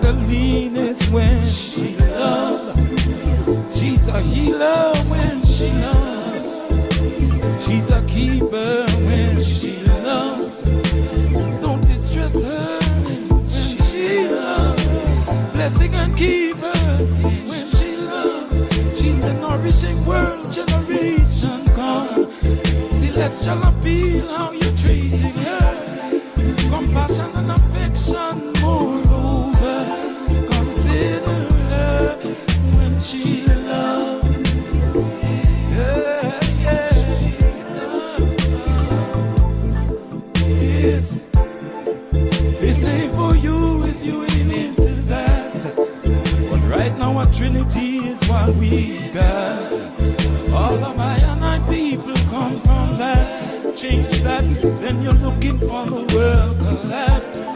Magdalene is when she loves. She's a healer when she loves. She's a keeper when she loves. Don't distress her when she loves. Blessing and keeper when she loves. She's a nourishing world generation come. Celestial appeal how you treating her. Compassion and affection moreover. Consider her when she loves. Yeah, yeah. This ain't for you if you ain't into that. But right now our Trinity is what we got. All of my and I people come from that. Change that, then you're looking for the world collapse.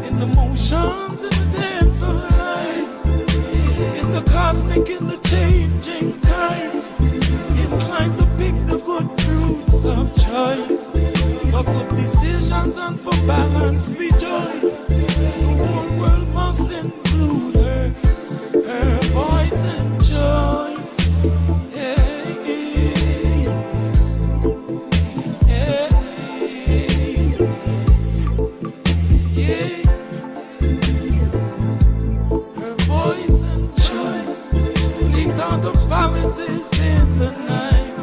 In the motions, in the dance of life, in the cosmic, in the changing times. Inclined to pick the good fruits of choice. For good decisions and for balance, rejoice. The whole world must include her, her voice and choice. Hey, hey, yeah. Her voice and choice. Sneaked out of palaces in the night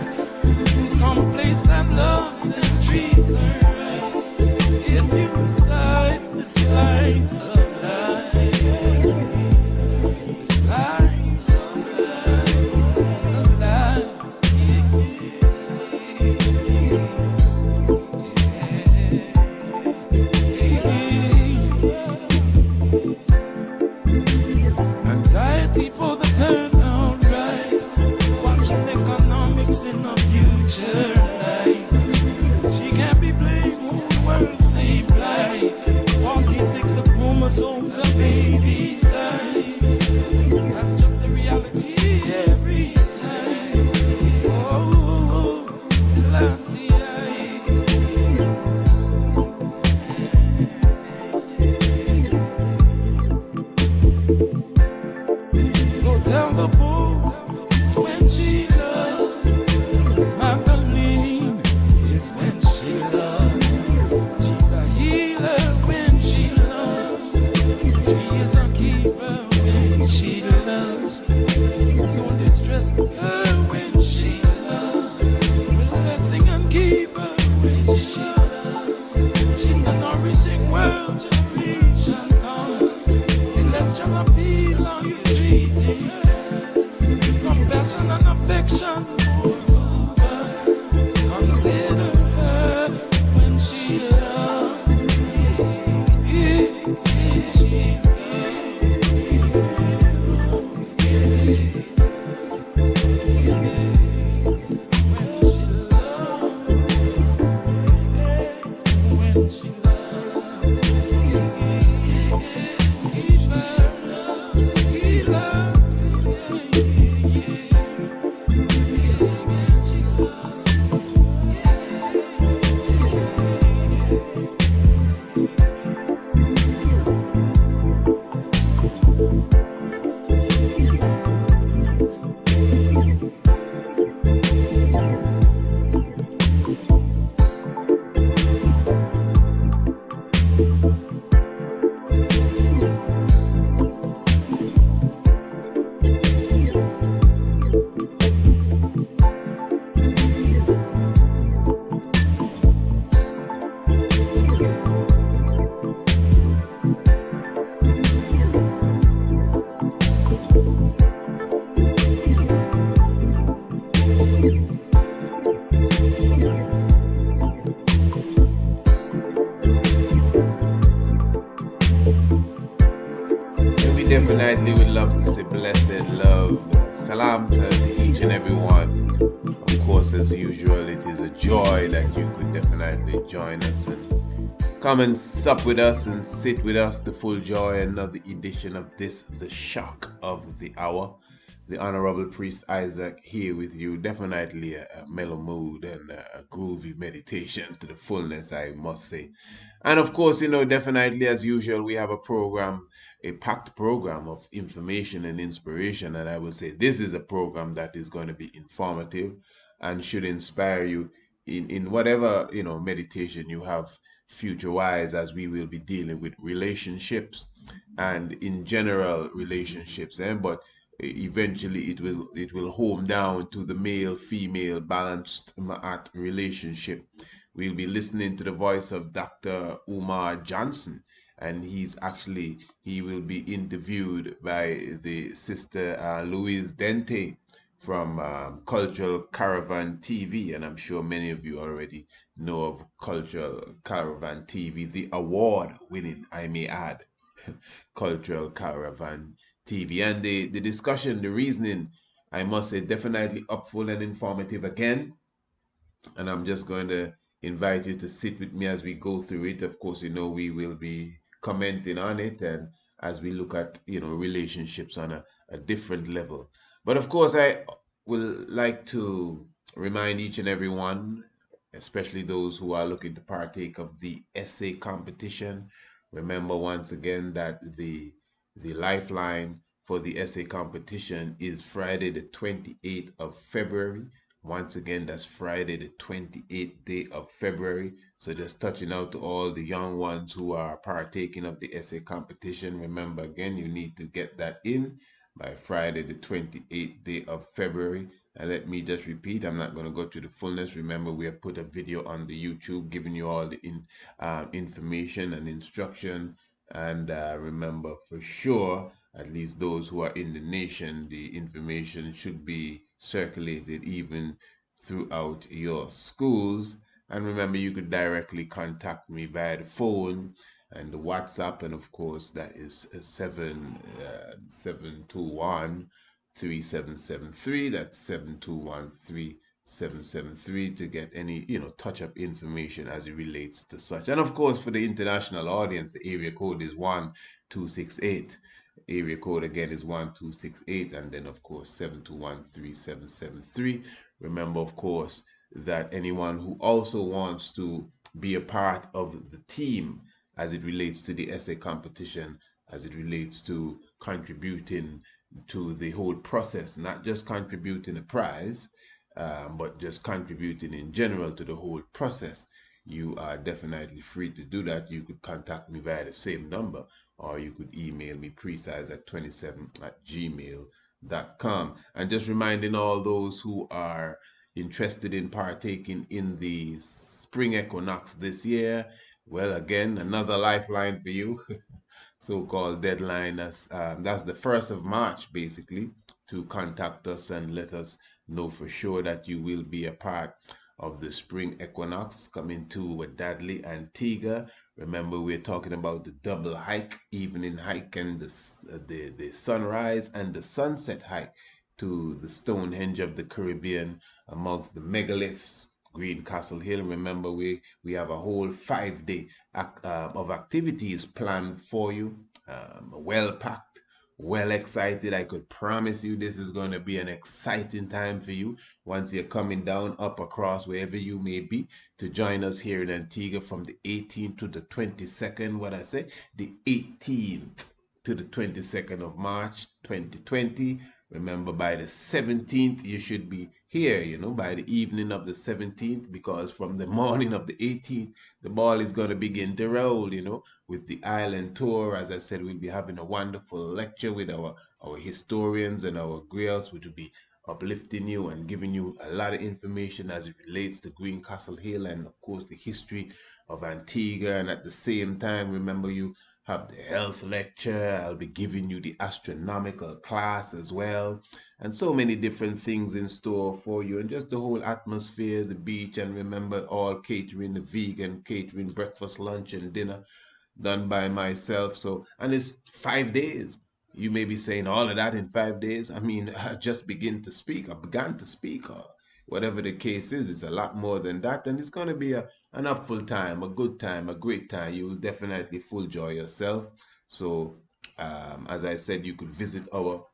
to some place that loves and treats her right. If you recite the slides of life, the slides of life, anxiety for the turnaround right, watching economics in the future light. She can't be blamed, whole world same plight. 46 of chromosomes are baby size. That's just the reality every time. Oh, Selassie. Go tell the bull it's when she loves. Magdalene is when she loves. She's a healer when she loves. She is a keeper when she loves. Don't distress her when she loves. Blessing and keeper when she loves. She's a nourishing world generation come. Celestial appeal how you treating her. Compassion and affection moreover. Consider her when she loves. She definitely would love to say blessed love. Salam to each and every one. Of course, as usual, it is a joy that you could definitely join us and come and sup with us and sit with us to full joy another edition of this, the shock of the hour. The Honorable Priest Isaac here with you. Definitely a mellow mood and a groovy meditation to the fullness, I must say. And of course, definitely as usual, we have a program a packed program of information and inspiration. And I will say this is a program that is going to be informative and should inspire you in whatever meditation you have future wise, as we will be dealing with relationships and in general relationships, but eventually it will home down to the male female balanced at relationship. We'll be listening to the voice of Dr. Umar Johnson, and he will be interviewed by the sister Louise Dente from Cultural Caravan TV, and I'm sure many of you already know of Cultural Caravan TV, the award-winning, I may add, Cultural Caravan TV. And the discussion, the reasoning, I must say, definitely upful and informative again. And I'm just going to invite you to sit with me as we go through it. Of course, we will be commenting on it, and as we look at relationships on a different level. But of course, I will like to remind each and every one, especially those who are looking to partake of the essay competition. Remember once again that the lifeline for the essay competition is Friday the 28th of February. Once again, that's Friday the 28th day of February. So just touching out to all the young ones who are partaking of the essay competition. Remember again, you need to get that in by Friday the 28th day of February. And let me just repeat, I'm not going to go through the fullness. Remember, we have put a video on the YouTube giving you all the information and instruction. And remember, for sure, at least those who are in the nation, the information should be circulated even throughout your schools. And remember, you could directly contact me via the phone and the WhatsApp, and of course that is 721 3773. That's 721 3773 to get any touch-up information as it relates to such. And of course, for the international audience, the area code is 1268. Area code again is 1268, and then of course 721 3773. Remember, of course, that anyone who also wants to be a part of the team as it relates to the essay competition, as it relates to contributing to the whole process, not just contributing a prize, but just contributing in general to the whole process, you are definitely free to do that. You could contact me via the same number, or you could email me precise27@gmail.com. And just reminding all those who are interested in partaking in the spring equinox this year, well, again, another lifeline for you. So-called deadline, that's the 1st of March, basically, to contact us and let us know for sure that you will be a part of the spring equinox coming to Wadadli, Antigua. Remember, we're talking about the double hike, evening hike, and the sunrise and the sunset hike to the Stonehenge of the Caribbean amongst the megaliths, Green Castle Hill. Remember, we have a whole 5-day of activities planned for you, well packed, well excited. I could promise you this is going to be an exciting time for you once you're coming down, up, across, wherever you may be, to join us here in Antigua from the 18th to the 22nd. What I say, the 18th to the 22nd of March 2020. Remember, by the 17th, you should be here, by the evening of the 17th, because from the morning of the 18th, the ball is going to begin to roll, with the island tour. As I said, we'll be having a wonderful lecture with our historians and our griots, which will be uplifting you and giving you a lot of information as it relates to Green Castle Hill and, of course, the history of Antigua. And at the same time, remember, you have the health lecture. I'll be giving you the astronomical class as well, and so many different things in store for you, and just the whole atmosphere, the beach. And remember, all catering, the vegan catering, breakfast, lunch, and dinner done by myself. So, and it's 5 days. You may be saying, all of that in 5 days? I mean, I just began to speak, or whatever the case is. It's a lot more than that, and it's going to be an upful time, a good time, a great time. You will definitely full joy yourself. So, as I said, you could visit our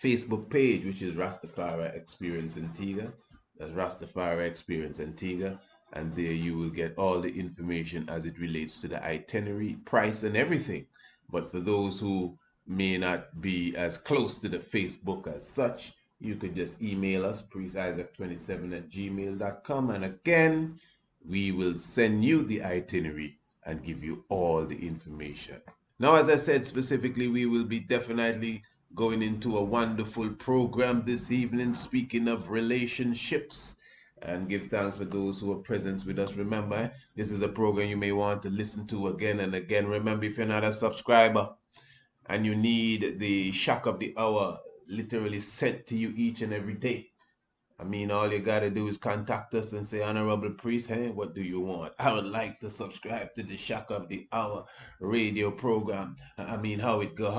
Facebook page, which is Rastafari Experience Antigua. That's Rastafari Experience Antigua. And there you will get all the information as it relates to the itinerary, price, and everything But for those who may not be as close to the Facebook as such, you could just email us, priestisaac27@gmail.com. And again, we will send you the itinerary and give you all the information. Now, as I said specifically, we will be definitely going into a wonderful program this evening, speaking of relationships. And give thanks for those who are present with us. Remember, this is a program you may want to listen to again and again. Remember, if you're not a subscriber and you need the shock of the hour literally sent to you each and every day, I mean, all you got to do is contact us and say, Honorable Priest, hey, what do you want? I would like to subscribe to the Shock of the Hour radio program. I mean, how it go?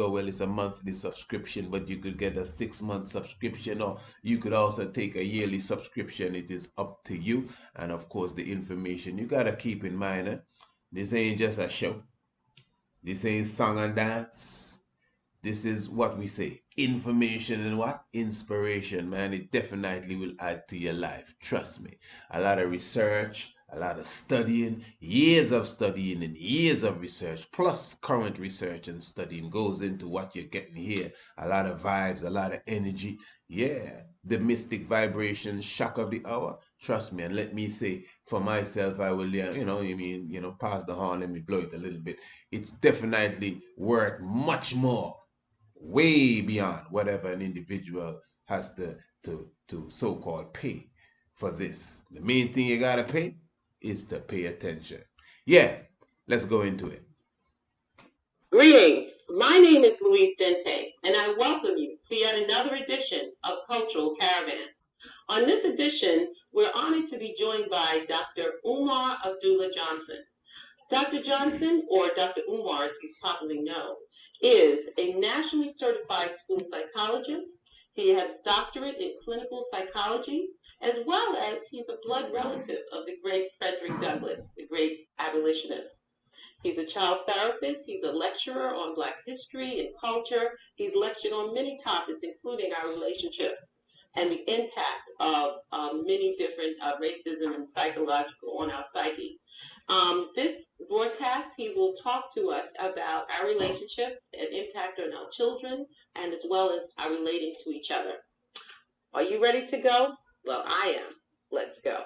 Well, it's a monthly subscription, but you could get a 6-month subscription, or you could also take a yearly subscription. It is up to you. And of course, the information you got to keep in mind. This ain't just a show. This ain't song and dance. This is what we say, information and what? Inspiration, man. It definitely will add to your life. Trust me. A lot of research, a lot of studying, years of studying and years of research, plus current research and studying goes into what you're getting here. A lot of vibes, a lot of energy. Yeah, the mystic vibration, shock of the hour. Trust me, and let me say for myself, I will, pass the horn, let me blow it a little bit. It's definitely worth much more, way beyond whatever an individual has to so-called pay for this. The main thing you gotta pay is to pay attention. Yeah, let's go into it. Greetings. My name is Louise Dente, and I welcome you to yet another edition of Cultural Caravan. On this edition, we're honored to be joined by Dr. Umar Abdullah Johnson. Dr. Johnson, or Dr. Umar as he's popularly known, is a nationally certified school psychologist. He has a doctorate in clinical psychology, as well as he's a blood relative of the great Frederick Douglass, the great abolitionist. He's a child therapist. He's a lecturer on Black history and culture. He's lectured on many topics, including our relationships and the impact of many different racism and psychological on our psyche. This broadcast, he will talk to us about our relationships and impact on our children, and as well as our relating to each other. Are you ready to go? Well, I am. Let's go.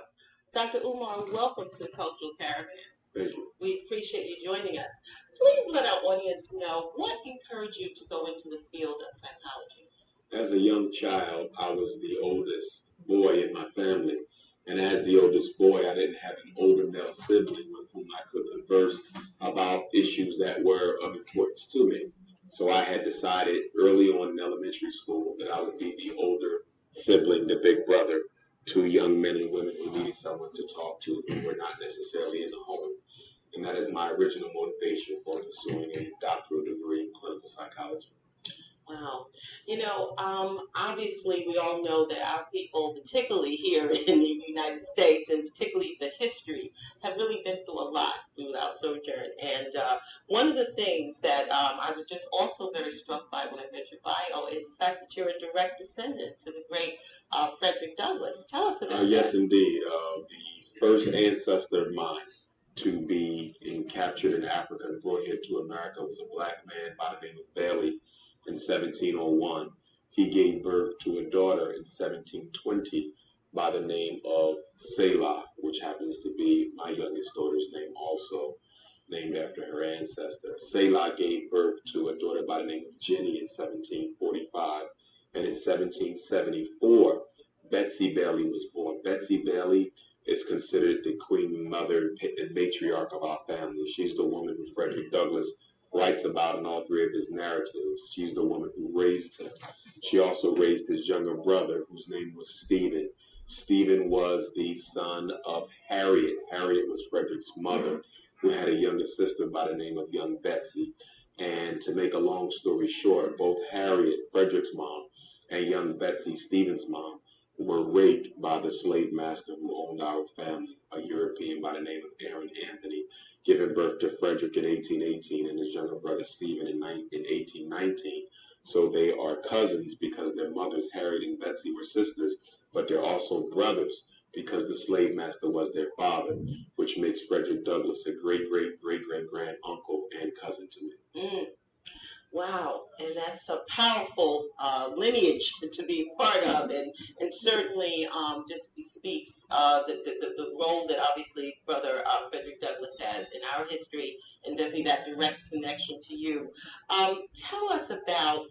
Dr. Umar, welcome to Cultural Caravan. Thank you. We appreciate you joining us. Please let our audience know what encouraged you to go into the field of psychology. As a young child, I was the oldest boy in my family. And as the oldest boy, I didn't have an older male sibling with whom I could converse about issues that were of importance to me. So I had decided early on in elementary school that I would be the older sibling, the big brother, to young men and women who needed someone to talk to who were not necessarily in the home. And that is my original motivation for pursuing a doctoral degree in clinical psychology. Wow. Obviously, we all know that our people, particularly here in the United States, and particularly the history, have really been through a lot through our sojourn. And one of the things that I was just also very struck by when I read your bio is the fact that you're a direct descendant to the great Frederick Douglass. Tell us about that. Yes, indeed. The first ancestor of mine to be captured in Africa and brought here to America was a black man by the name of Bailey. In 1701, he gave birth to a daughter in 1720 by the name of Selah, which happens to be my youngest daughter's name, also named after her ancestor. Selah gave birth to a daughter by the name of Jenny in 1745, and in 1774, Betsy Bailey was born. Betsy Bailey is considered the queen mother and matriarch of our family. She's the woman who Frederick Douglass writes about in all three of his narratives. She's the woman who raised him. She also raised his younger brother, whose name was Stephen. Stephen was the son of Harriet. Harriet was Frederick's mother, who had a younger sister by the name of young Betsy. And to make a long story short, both Harriet, Frederick's mom, and young Betsy, Stephen's mom, were raped by the slave master who owned our family, a European by the name of Aaron Anthony, giving birth to Frederick in 1818 and his younger brother Stephen in 1819. So they are cousins because their mothers, Harriet and Betsy, were sisters, but they're also brothers because the slave master was their father, which makes Frederick Douglass a great, great, great, great grand uncle and cousin to me. Wow, and that's a powerful lineage to be a part of, and certainly just speaks the role that obviously Brother Frederick Douglass has in our history, and definitely that direct connection to you. Tell us about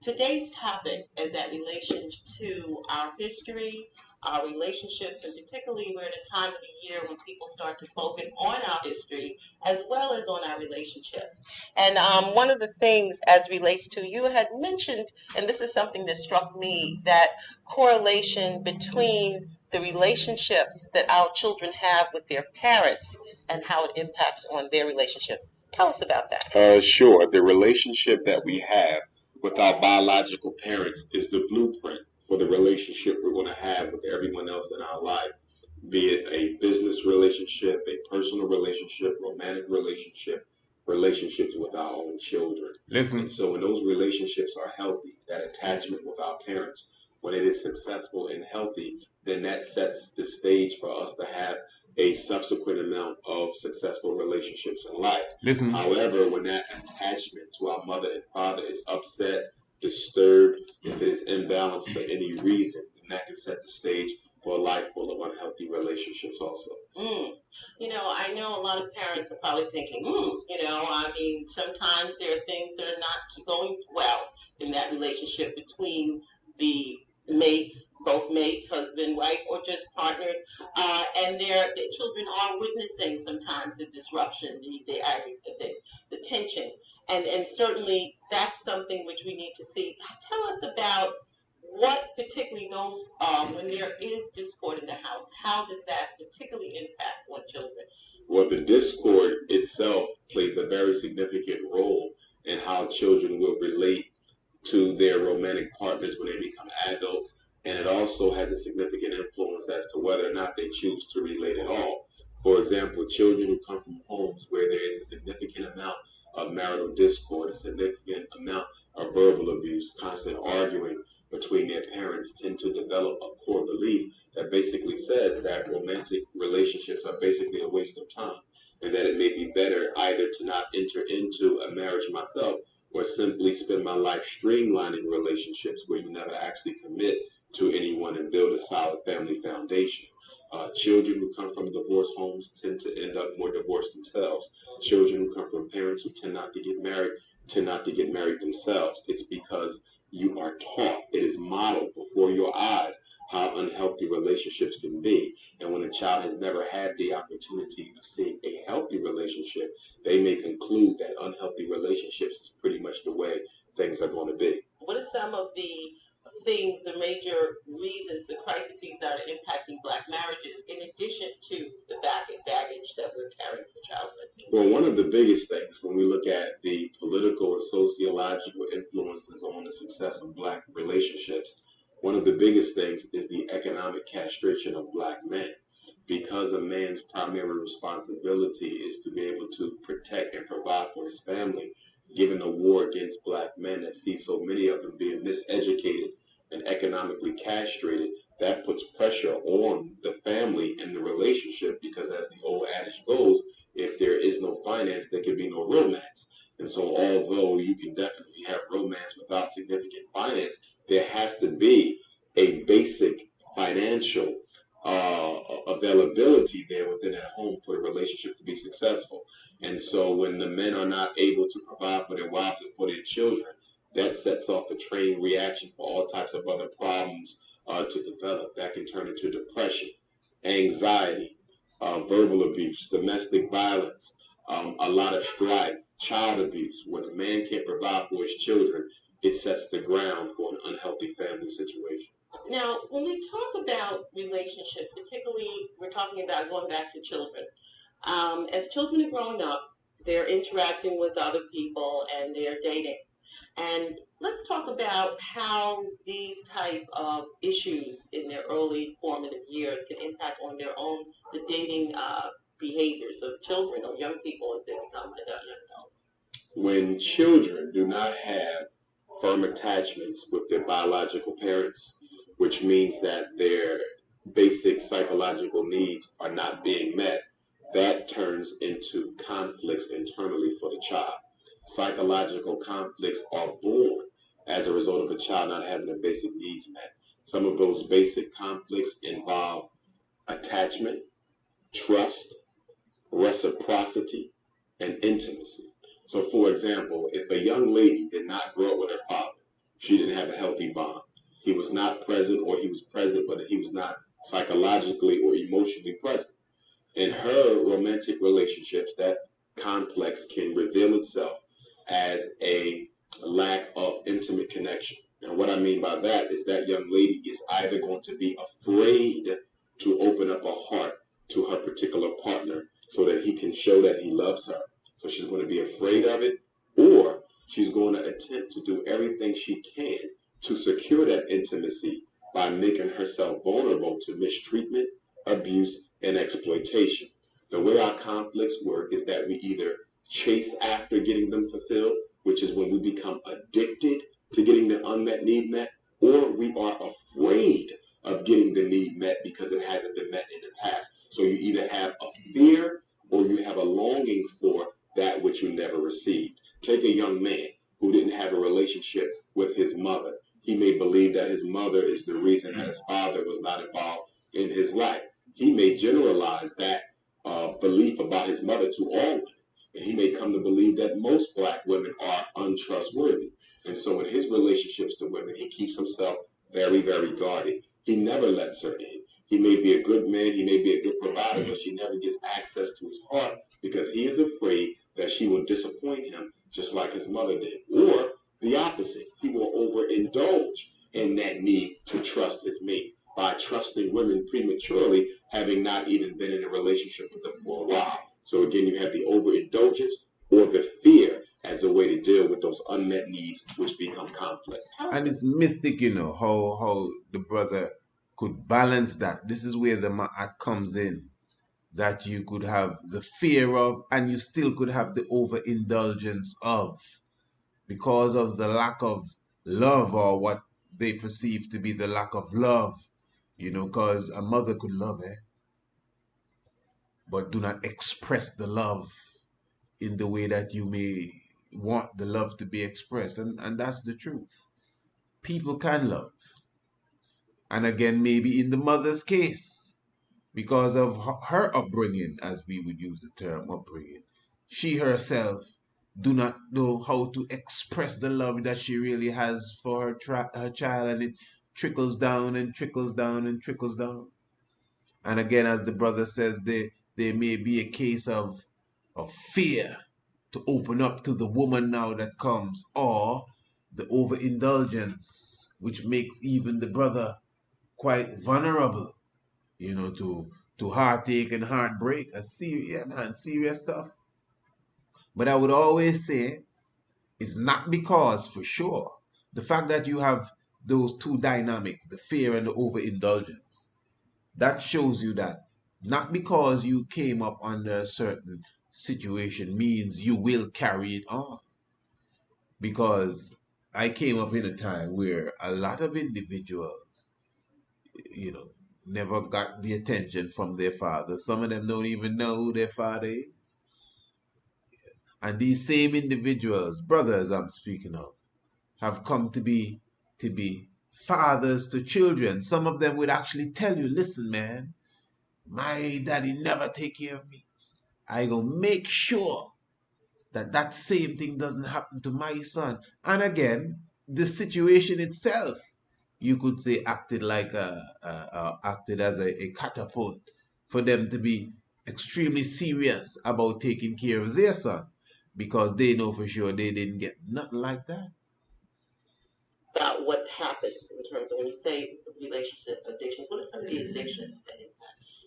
today's topic as that relation to our history, our relationships, and particularly we're at a time of the year when people start to focus on our history as well as on our relationships. And one of the things as relates to, you had mentioned, and this is something that struck me, that correlation between the relationships that our children have with their parents and how it impacts on their relationships. Tell us about that. Sure. The relationship that we have with our biological parents is the blueprint for the relationship we're going to have with everyone else in our life, be it a business relationship, a personal relationship, romantic relationship, relationships with our own children. Listen. And so when those relationships are healthy, that attachment with our parents, when it is successful and healthy, then that sets the stage for us to have a subsequent amount of successful relationships in life. Listen. However, when that attachment to our mother and father is upset, disturbed, if it is imbalanced for any reason, then that can set the stage for a life full of unhealthy relationships also. You know, I know a lot of parents are probably thinking, you know, I mean, sometimes there are things that are not going well in that relationship between the mates, both mates, husband, wife, or just partnered, and their children are witnessing sometimes the disruption, the tension, and certainly that's something which we need to see. Tell us about what particularly those, when there is discord in the house, how does that particularly impact on children? Well, the discord itself plays a very significant role in how children will relate to their romantic partners when they become adults, and it also has a significant influence as to whether or not they choose to relate at all. For example, children who come from homes where there is a significant amount of marital discord, a significant amount of verbal abuse, constant arguing between their parents, tend to develop a core belief that basically says that romantic relationships are basically a waste of time, and that it may be better either to not enter into a marriage myself or simply spend my life streamlining relationships where you never actually commit to anyone and build a solid family foundation. Children who come from divorced homes tend to end up more divorced themselves. Children who come from parents who tend not to get married themselves. It's because you are taught, it is modeled before your eyes how unhealthy relationships can be. And when a child has never had the opportunity of seeing a healthy relationship, they may conclude that unhealthy relationships is pretty much the way things are going to be. What are some of the things, the major reasons, the crises that are impacting Black marriages, in addition to the baggage that we're carrying from childhood? Well, one of the biggest things when we look at the political and sociological influences on the success of Black relationships, one of the biggest things is the economic castration of Black men. Because a man's primary responsibility is to be able to protect and provide for his family, given the war against Black men that sees so many of them being miseducated and economically castrated, that puts pressure on the family and the relationship, because as the old adage goes, if there is no finance, there can be no romance. And so although you can definitely have romance without significant finance, there has to be a basic financial availability there within that home for the relationship to be successful. And so when the men are not able to provide for their wives and for their children, that sets off a train reaction for all types of other problems to develop. That can turn into depression, anxiety, verbal abuse, domestic violence, a lot of strife, child abuse. When a man can't provide for his children, it sets the ground for an unhealthy family situation. Now, when we talk about relationships, particularly we're talking about going back to children. As children are growing up, they're interacting with other people and they're dating. And let's talk about how these type of issues in their early formative years can impact on their own, the dating behaviors of children or young people as they become young adults. When children do not have firm attachments with their biological parents, which means that their basic psychological needs are not being met, that turns into conflicts internally for the child. Psychological conflicts are born as a result of a child not having their basic needs met. Some of those basic conflicts involve attachment, trust, reciprocity, and intimacy. So, for example, if a young lady did not grow up with her father, she didn't have a healthy bond. He was not present, or he was present, but he was not psychologically or emotionally present. In her romantic relationships, that complex can reveal itself as a lack of intimate connection. And what I mean by that is that young lady is either going to be afraid to open up her heart to her particular partner so that he can show that he loves her. So she's going to be afraid of it, or she's going to attempt to do everything she can to secure that intimacy by making herself vulnerable to mistreatment, abuse, and exploitation. The way our conflicts work is that we either chase after getting them fulfilled, which is when we become addicted to getting the unmet need met, or we are afraid of getting the need met because it hasn't been met in the past. So you either have a fear or you have a longing for that which you never received. Take a young man who didn't have a relationship with his mother. He may believe that his mother is the reason that his father was not involved in his life. He may generalize that belief about his mother to all women. And he may come to believe that most black women are untrustworthy. And so in his relationships to women, he keeps himself very, very guarded. He never lets her in. He may be a good man, he may be a good provider, but she never gets access to his heart because he is afraid that she will disappoint him just like his mother did. Or the opposite, he will overindulge in that need to trust his mate by trusting women prematurely, having not even been in a relationship with them for a while. So again, you have the overindulgence or the fear as a way to deal with those unmet needs, which become conflict. And it's mystic, how the brother could balance that. This is where the ma'at comes in, that you could have the fear of, and you still could have the overindulgence of, because of the lack of love, or what they perceive to be the lack of love, because a mother could love, but do not express the love in the way that you may want the love to be expressed. And that's the truth. People can love. And again, maybe in the mother's case, because of her upbringing, as we would use the term upbringing, she herself do not know how to express the love that she really has for her child, and it trickles down and trickles down and trickles down. And again, as the brother says, there may be a case of fear to open up to the woman now that comes, or the overindulgence, which makes even the brother quite vulnerable, to heartache and heartbreak. Serious stuff. But I would always say it's not because, for sure, the fact that you have those two dynamics, the fear and the overindulgence, that shows you that not because you came up under a certain situation means you will carry it on. Because I came up in a time where a lot of individuals, never got the attention from their father. Some of them don't even know who their father is. And these same individuals, brothers I'm speaking of, have come to be fathers to children. Some of them would actually tell you, listen, man, my daddy never take care of me. I gonna make sure that same thing doesn't happen to my son. And again, the situation itself, you could say, acted as a catapult for them to be extremely serious about taking care of their son, because they know for sure they didn't get nothing like that. About what happens in terms of when you say relationship addictions, what are some of the addictions that impact?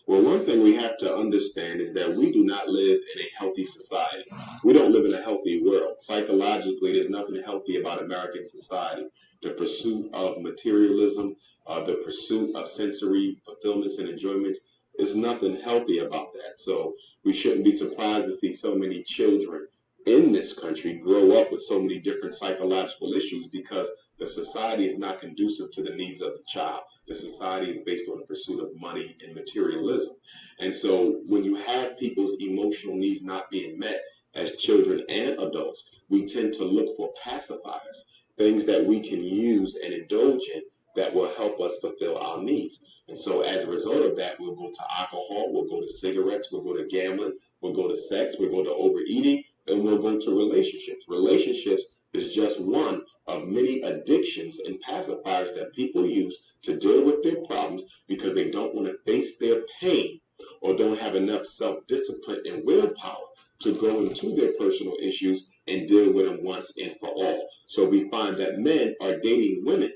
Well, one thing we have to understand is that we do not live in a healthy society. We don't live in a healthy world. Psychologically, there's nothing healthy about American society. The pursuit of materialism, the pursuit of sensory fulfillments and enjoyments, there's nothing healthy about that. So we shouldn't be surprised to see so many children in this country grow up with so many different psychological issues, because The society is not conducive to the needs of the child. The society is based on the pursuit of money and materialism. And so when you have people's emotional needs not being met as children and adults, we tend to look for pacifiers, things that we can use and indulge in that will help us fulfill our needs. And so as a result of that, we'll go to alcohol, we'll go to cigarettes, we'll go to gambling, we'll go to sex, we'll go to overeating, and we'll go to relationships. Relationships is just one of many addictions and pacifiers that people use to deal with their problems because they don't want to face their pain or don't have enough self-discipline and willpower to go into their personal issues and deal with them once and for all. So we find that men are dating women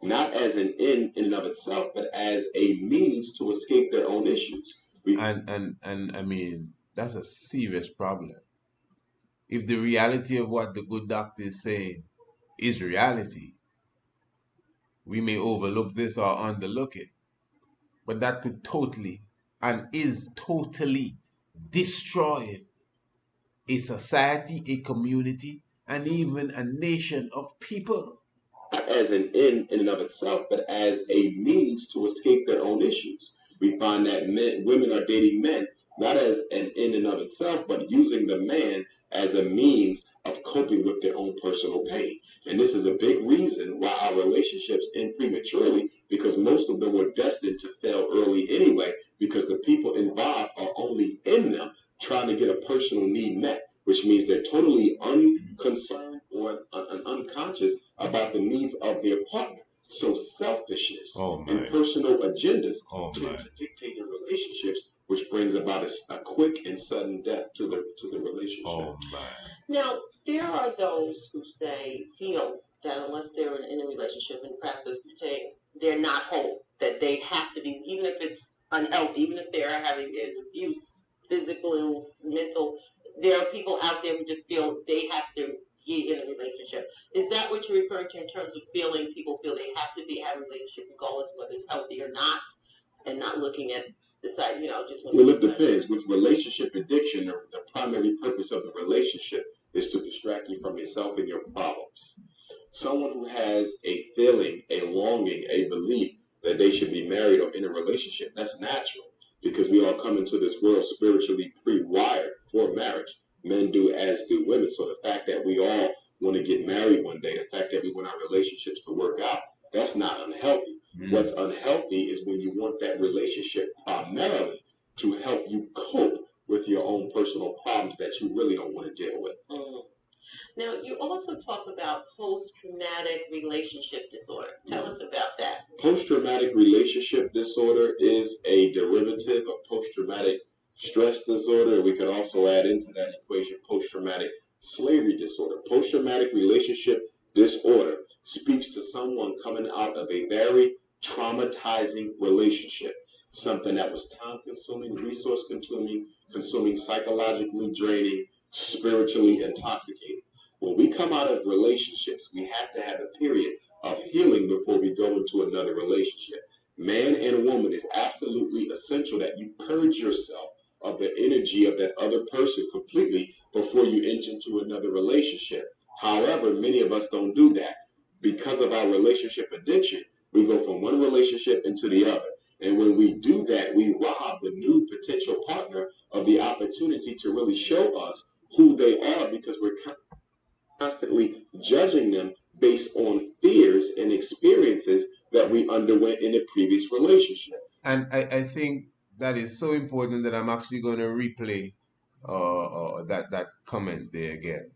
not as an end in and of itself, but as a means to escape their own issues. And I mean, that's a serious problem. If the reality of what the good doctor is saying is reality, we may overlook this or underlook it, but that could totally and is totally destroying a society, a community, and even a nation of people. Not as an end in and of itself, but as a means to escape their own issues. We find that women are dating men not as an end in and of itself, but using the man as a means of coping with their own personal pain. And this is a big reason why our relationships end prematurely, because most of them were destined to fail early anyway, because the people involved are only in them trying to get a personal need met, which means they're totally unconcerned or unconscious about the needs of their partner. So selfishness and personal agendas tend to dictate in relationships, which brings about a quick and sudden death to the relationship. Now, there are those who feel that unless they're in a relationship, and perhaps as you're saying, they're not whole, that they have to be, even if it's unhealthy, even if they're having abuse, physical, mental, there are people out there who just feel they have to be in a relationship. Is that what you're referring to in terms of people feel they have to have a relationship regardless of whether it's healthy or not, and not looking at the side, just when well, it depends. With relationship addiction, the primary purpose of the relationship is to distract you from yourself and your problems. Someone who has a feeling, a longing, a belief that they should be married or in a relationship, that's natural, because we all come into this world spiritually pre-wired for marriage. Men do as do women. So the fact that we all want to get married one day, the fact that we want our relationships to work out, that's not unhealthy. What's unhealthy is when you want that relationship primarily to help you cope with your own personal problems that you really don't want to deal with. Now, you also talk about post-traumatic relationship disorder. Tell us about that. Post-traumatic relationship disorder is a derivative of post-traumatic stress disorder. We could also add into that equation post-traumatic slavery disorder. Post-traumatic relationship disorder speaks to someone coming out of a very traumatizing relationship, something that was time-consuming, resource-consuming, psychologically draining, spiritually intoxicating. When we come out of relationships, we have to have a period of healing before we go into another relationship. Man and woman, is absolutely essential that you purge yourself of the energy of that other person completely before you enter into another relationship. However, many of us don't do that. Because of our relationship addiction, we go from one relationship into the other. And when we do that, we rob the new potential partner of the opportunity to really show us who they are, because we're constantly judging them based on fears and experiences that we underwent in a previous relationship. And I think that is so important that I'm actually going to replay that comment there again.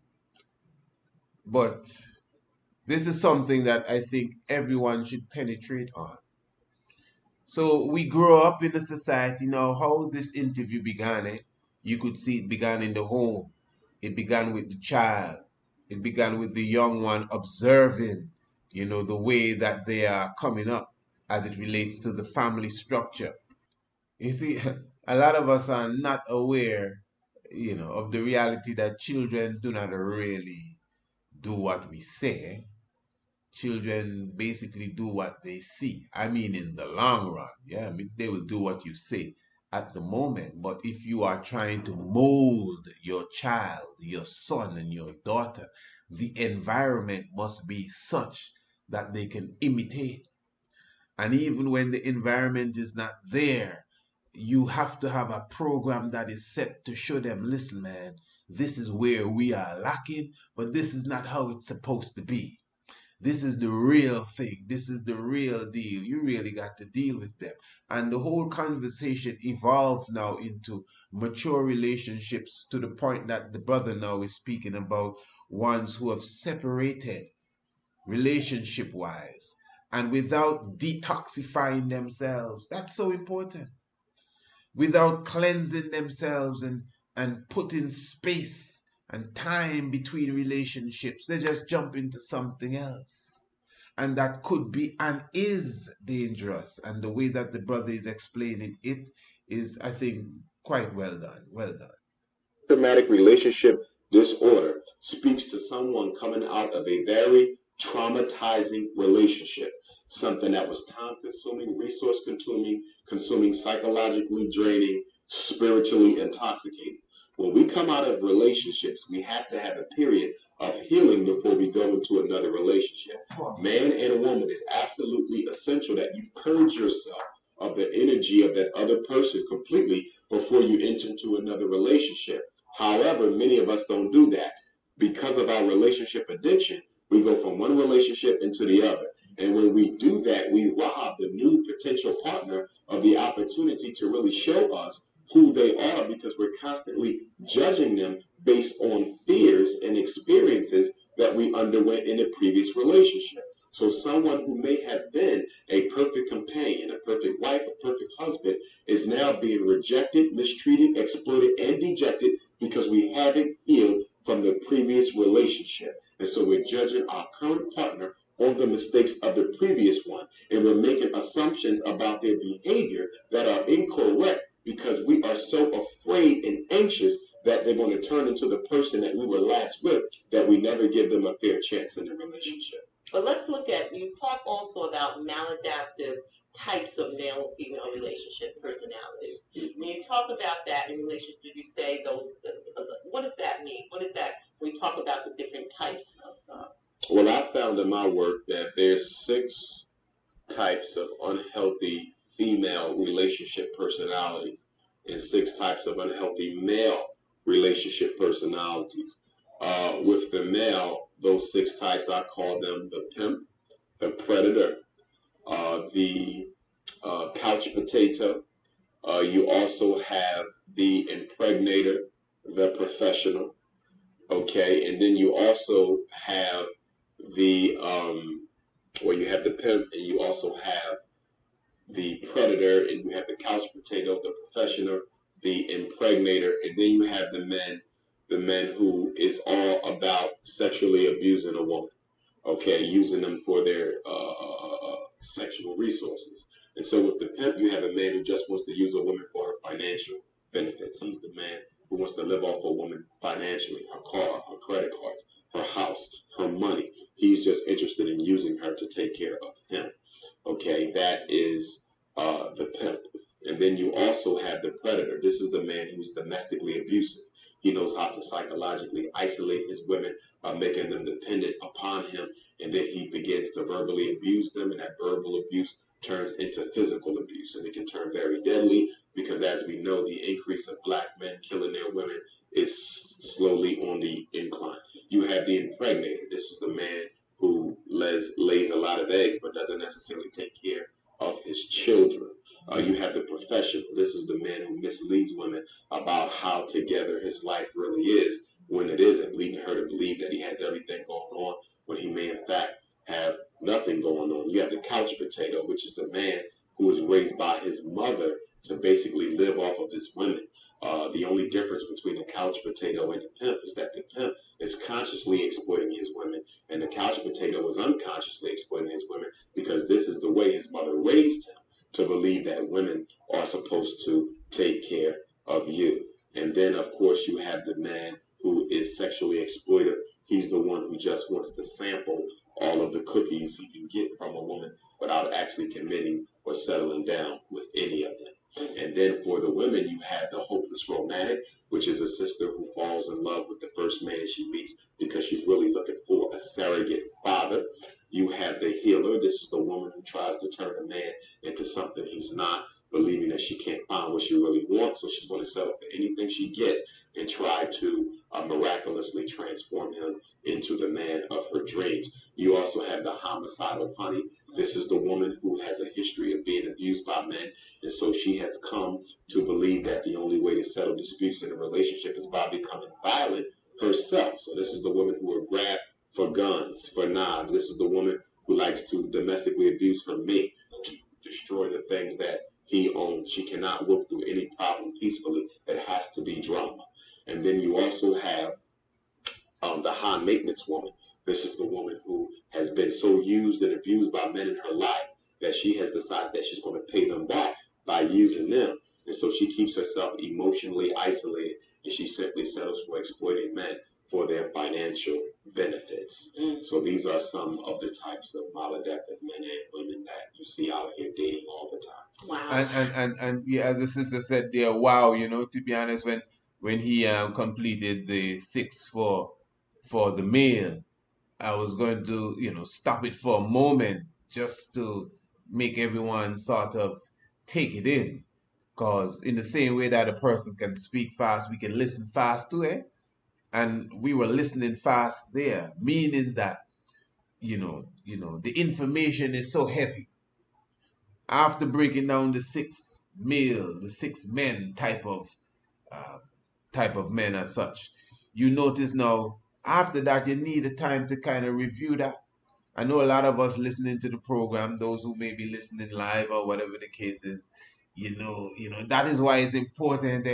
But this is something that I think everyone should penetrate on. So we grow up in a society now. How this interview began, you could see it began in the home. It began with the child. It began with the young one observing, the way that they are coming up as it relates to the family structure. You see, a lot of us are not aware, of the reality that children do not really do what we say. Children basically do what they see. I mean, in the long run, they will do what you say at the moment. But if you are trying to mold your child, your son and your daughter, the environment must be such that they can imitate. And even when the environment is not there, you have to have a program that is set to show them, listen, man, this is where we are lacking, but this is not how it's supposed to be. This is the real thing. This is the real deal. You really got to deal with them. And the whole conversation evolved now into mature relationships, to the point that the brother now is speaking about ones who have separated relationship wise and without detoxifying themselves. That's so important. Without cleansing themselves and putting space and time between relationships, they just jump into something else. And that could be and is dangerous. And the way that the brother is explaining it is, I think, quite well done. Well done. Traumatic relationship disorder speaks to someone coming out of a very traumatizing relationship, something that was time consuming, resource consuming, psychologically draining, spiritually intoxicating. When we come out of relationships, we have to have a period of healing before we go into another relationship. Man and woman, is absolutely essential that you purge yourself of the energy of that other person completely before you enter into another relationship. However, many of us don't do that. Because of our relationship addiction, we go from one relationship into the other. And when we do that, we rob the new potential partner of the opportunity to really show us who they are, because we're constantly judging them based on fears and experiences that we underwent in a previous relationship. So someone who may have been a perfect companion, a perfect wife, a perfect husband, is now being rejected, mistreated, exploited, and dejected because we haven't healed from the previous relationship. And so we're judging our current partner on the mistakes of the previous one. And we're making assumptions about their behavior that are incorrect because we are so afraid and anxious that they're going to turn into the person that we were last with, that we never give them a fair chance in the relationship. But let's look at, you talk also about maladaptive types of male and female relationship personalities. When you talk about that in relationship, did you say those, what does that mean? What is that when we talk about the different types of? Well, I found in my work that there's 6 types of unhealthy female relationship personalities and 6 types of unhealthy male relationship personalities. With the male, those 6 types, I call them the pimp, the predator, the couch potato. You also have the impregnator, the professional. Okay, and then you also have the you have the pimp, and you also have the predator, and you have the couch potato, the professional, the impregnator, and then you have the men who is all about sexually abusing a woman, okay, using them for their sexual resources. And so with the pimp, you have a man who just wants to use a woman for her financial benefits. He's the man who wants to live off a woman financially, her car, her credit cards, her house, her money. He's just interested in using her to take care of him. Okay, that is the pimp. And then you also have the predator. This is the man who's domestically abusive. He knows how to psychologically isolate his women by making them dependent upon him. And then he begins to verbally abuse them. And that verbal abuse turns into physical abuse. And it can turn very deadly because, as we know, the increase of black men killing their women is slowly on the incline. You have the impregnator. This is the man who lays a lot of eggs but doesn't necessarily take care of his children. You have the professional. This is the man who misleads women about how together his life really is when it isn't, leading her to believe that he has everything going on when he may in fact have nothing going on. You have the couch potato, which is the man who was raised by his mother to basically live off of his women. The only difference between the couch potato and the pimp is that the pimp is consciously exploiting his women, and the couch potato is unconsciously exploiting his women because this is the way his mother raised him, to believe that women are supposed to take care of you. And then, of course, you have the man who is sexually exploitive. He's the one who just wants to sample all of the cookies he can get from a woman without actually committing or settling down with any of them. And then for the women, you have the hopeless romantic, which is a sister who falls in love with the first man she meets because she's really looking for a surrogate father. You have the healer. This is the woman who tries to turn a man into something he's not, believing that she can't find what she really wants, so she's going to settle for anything she gets and try to miraculously transform him into the man of her dreams. You also have the homicidal honey. This is the woman who has a history of being abused by men, and so she has come to believe that the only way to settle disputes in a relationship is by becoming violent herself. So this is the woman who will grab for guns, for knives. This is the woman who likes to domestically abuse her mate, to destroy the things that he owns. She cannot work through any problem peacefully. It has to be drama. And then you also have the high maintenance woman. This is the woman who has been so used and abused by men in her life that she has decided that she's going to pay them back by using them. And so she keeps herself emotionally isolated, and she simply settles for exploiting men for their financial benefits. So these are some of the types of maladaptive men and women that you see out here dating all the time. Wow. And yeah, as the sister said there, wow, to be honest, when he completed the 6 for the male, I was going to stop it for a moment just to make everyone sort of take it in, because in the same way that a person can speak fast, we can listen fast to it. And we were listening fast there, meaning that the information is so heavy. After breaking down the 6 male, the 6 men type of men as such, you notice now after that you need a time to kind of review that. I know a lot of us listening to the program, those who may be listening live or whatever the case is, that is why it's important.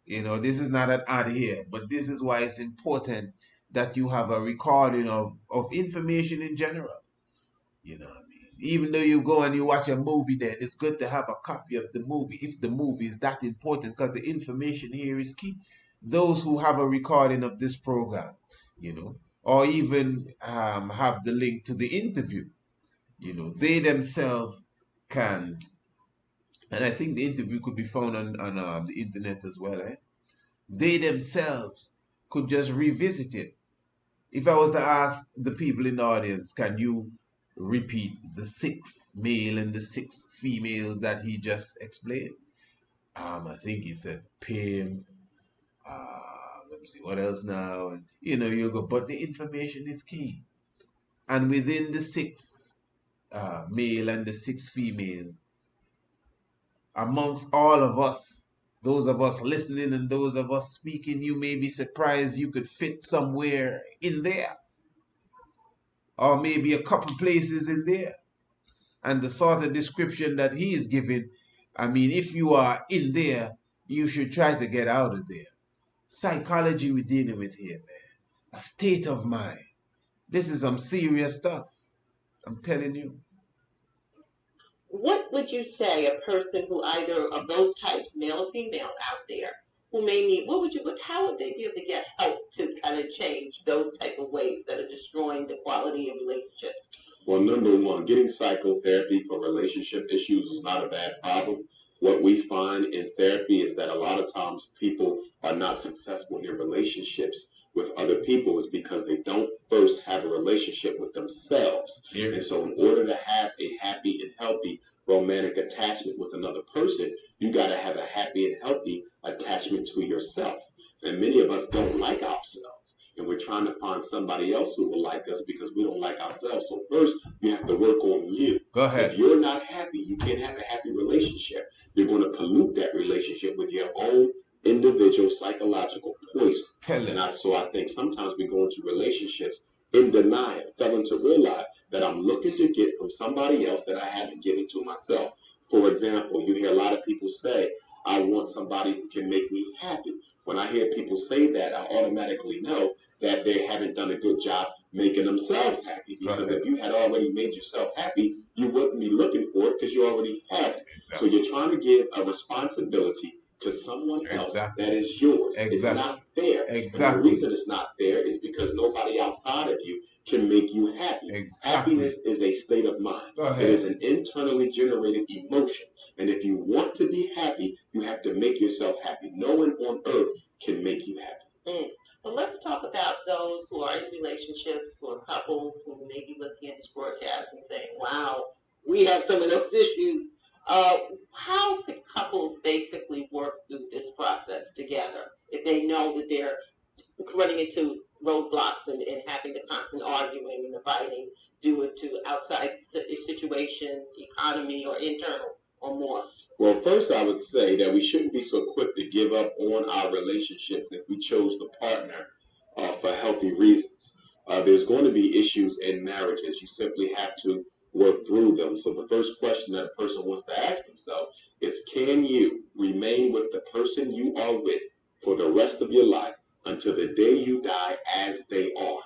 This is not an ad here, but this is why it's important that you have a recording of information in general. Even though you go and you watch a movie, then it's good to have a copy of the movie if the movie is that important, because the information here is key. Those who have a recording of this program, or even have the link to the interview, they themselves can. And I think the interview could be found on the internet as well. They themselves could just revisit it. If I was to ask the people in the audience, can you repeat the 6 male and the 6 females that he just explained? I think he said pimp. Let me see what else now. And you go, but the information is key. And within the 6 male and the 6 female, amongst all of us, those of us listening and those of us speaking, you may be surprised you could fit somewhere in there, or maybe a couple places in there. And the sort of description that he is giving, I mean, if you are in there, you should try to get out of there. Psychology we're dealing with here, man. A state of mind. This is some serious stuff. I'm telling you. What would you say a person who either of those types, male or female, out there, who may need, how would they be able to get help to kind of change those type of ways that are destroying the quality of relationships? Well, number one, getting psychotherapy for relationship issues is not a bad problem. What we find in therapy is that a lot of times people are not successful in their relationships with other people is because they don't first have a relationship with themselves. Yeah. And so in order to have a happy and healthy romantic attachment with another person, you got to have a happy and healthy attachment to yourself. And many of us don't like ourselves. And we're trying to find somebody else who will like us because we don't like ourselves. So first, you have to work on you. Go ahead. If you're not happy, you can't have a happy relationship. You're going to pollute that relationship with your own individual psychological poison. So I think sometimes we go into relationships in denial, failing to realize that I'm looking to get from somebody else that I haven't given to myself. For example, you hear a lot of people say, I want somebody who can make me happy. When I hear people say that, I automatically know that they haven't done a good job making themselves happy. Because if you had already made yourself happy, you wouldn't be looking for it because you already have it. Exactly. So you're trying to give a responsibility to someone else that is yours. It's not fair. And the reason it's not fair is because nobody outside of you can make you happy. Happiness is a state of mind. It is an internally generated emotion. And if you want to be happy, you have to make yourself happy. No one on earth can make you happy. But let's talk about those who are in relationships, who are couples, who may be looking at this broadcast and saying, wow, we have some of those issues. How could couples basically work through this process together if they know that they're running into roadblocks and having the constant arguing and the fighting due to outside situation, economy, or internal, or more? Well, first, I would say that we shouldn't be so quick to give up on our relationships if we chose the partner for healthy reasons. There's going to be issues in marriages. You simply have to work through them. So the first question that a person wants to ask themselves is, can you remain with the person you are with for the rest of your life until the day you die as they are?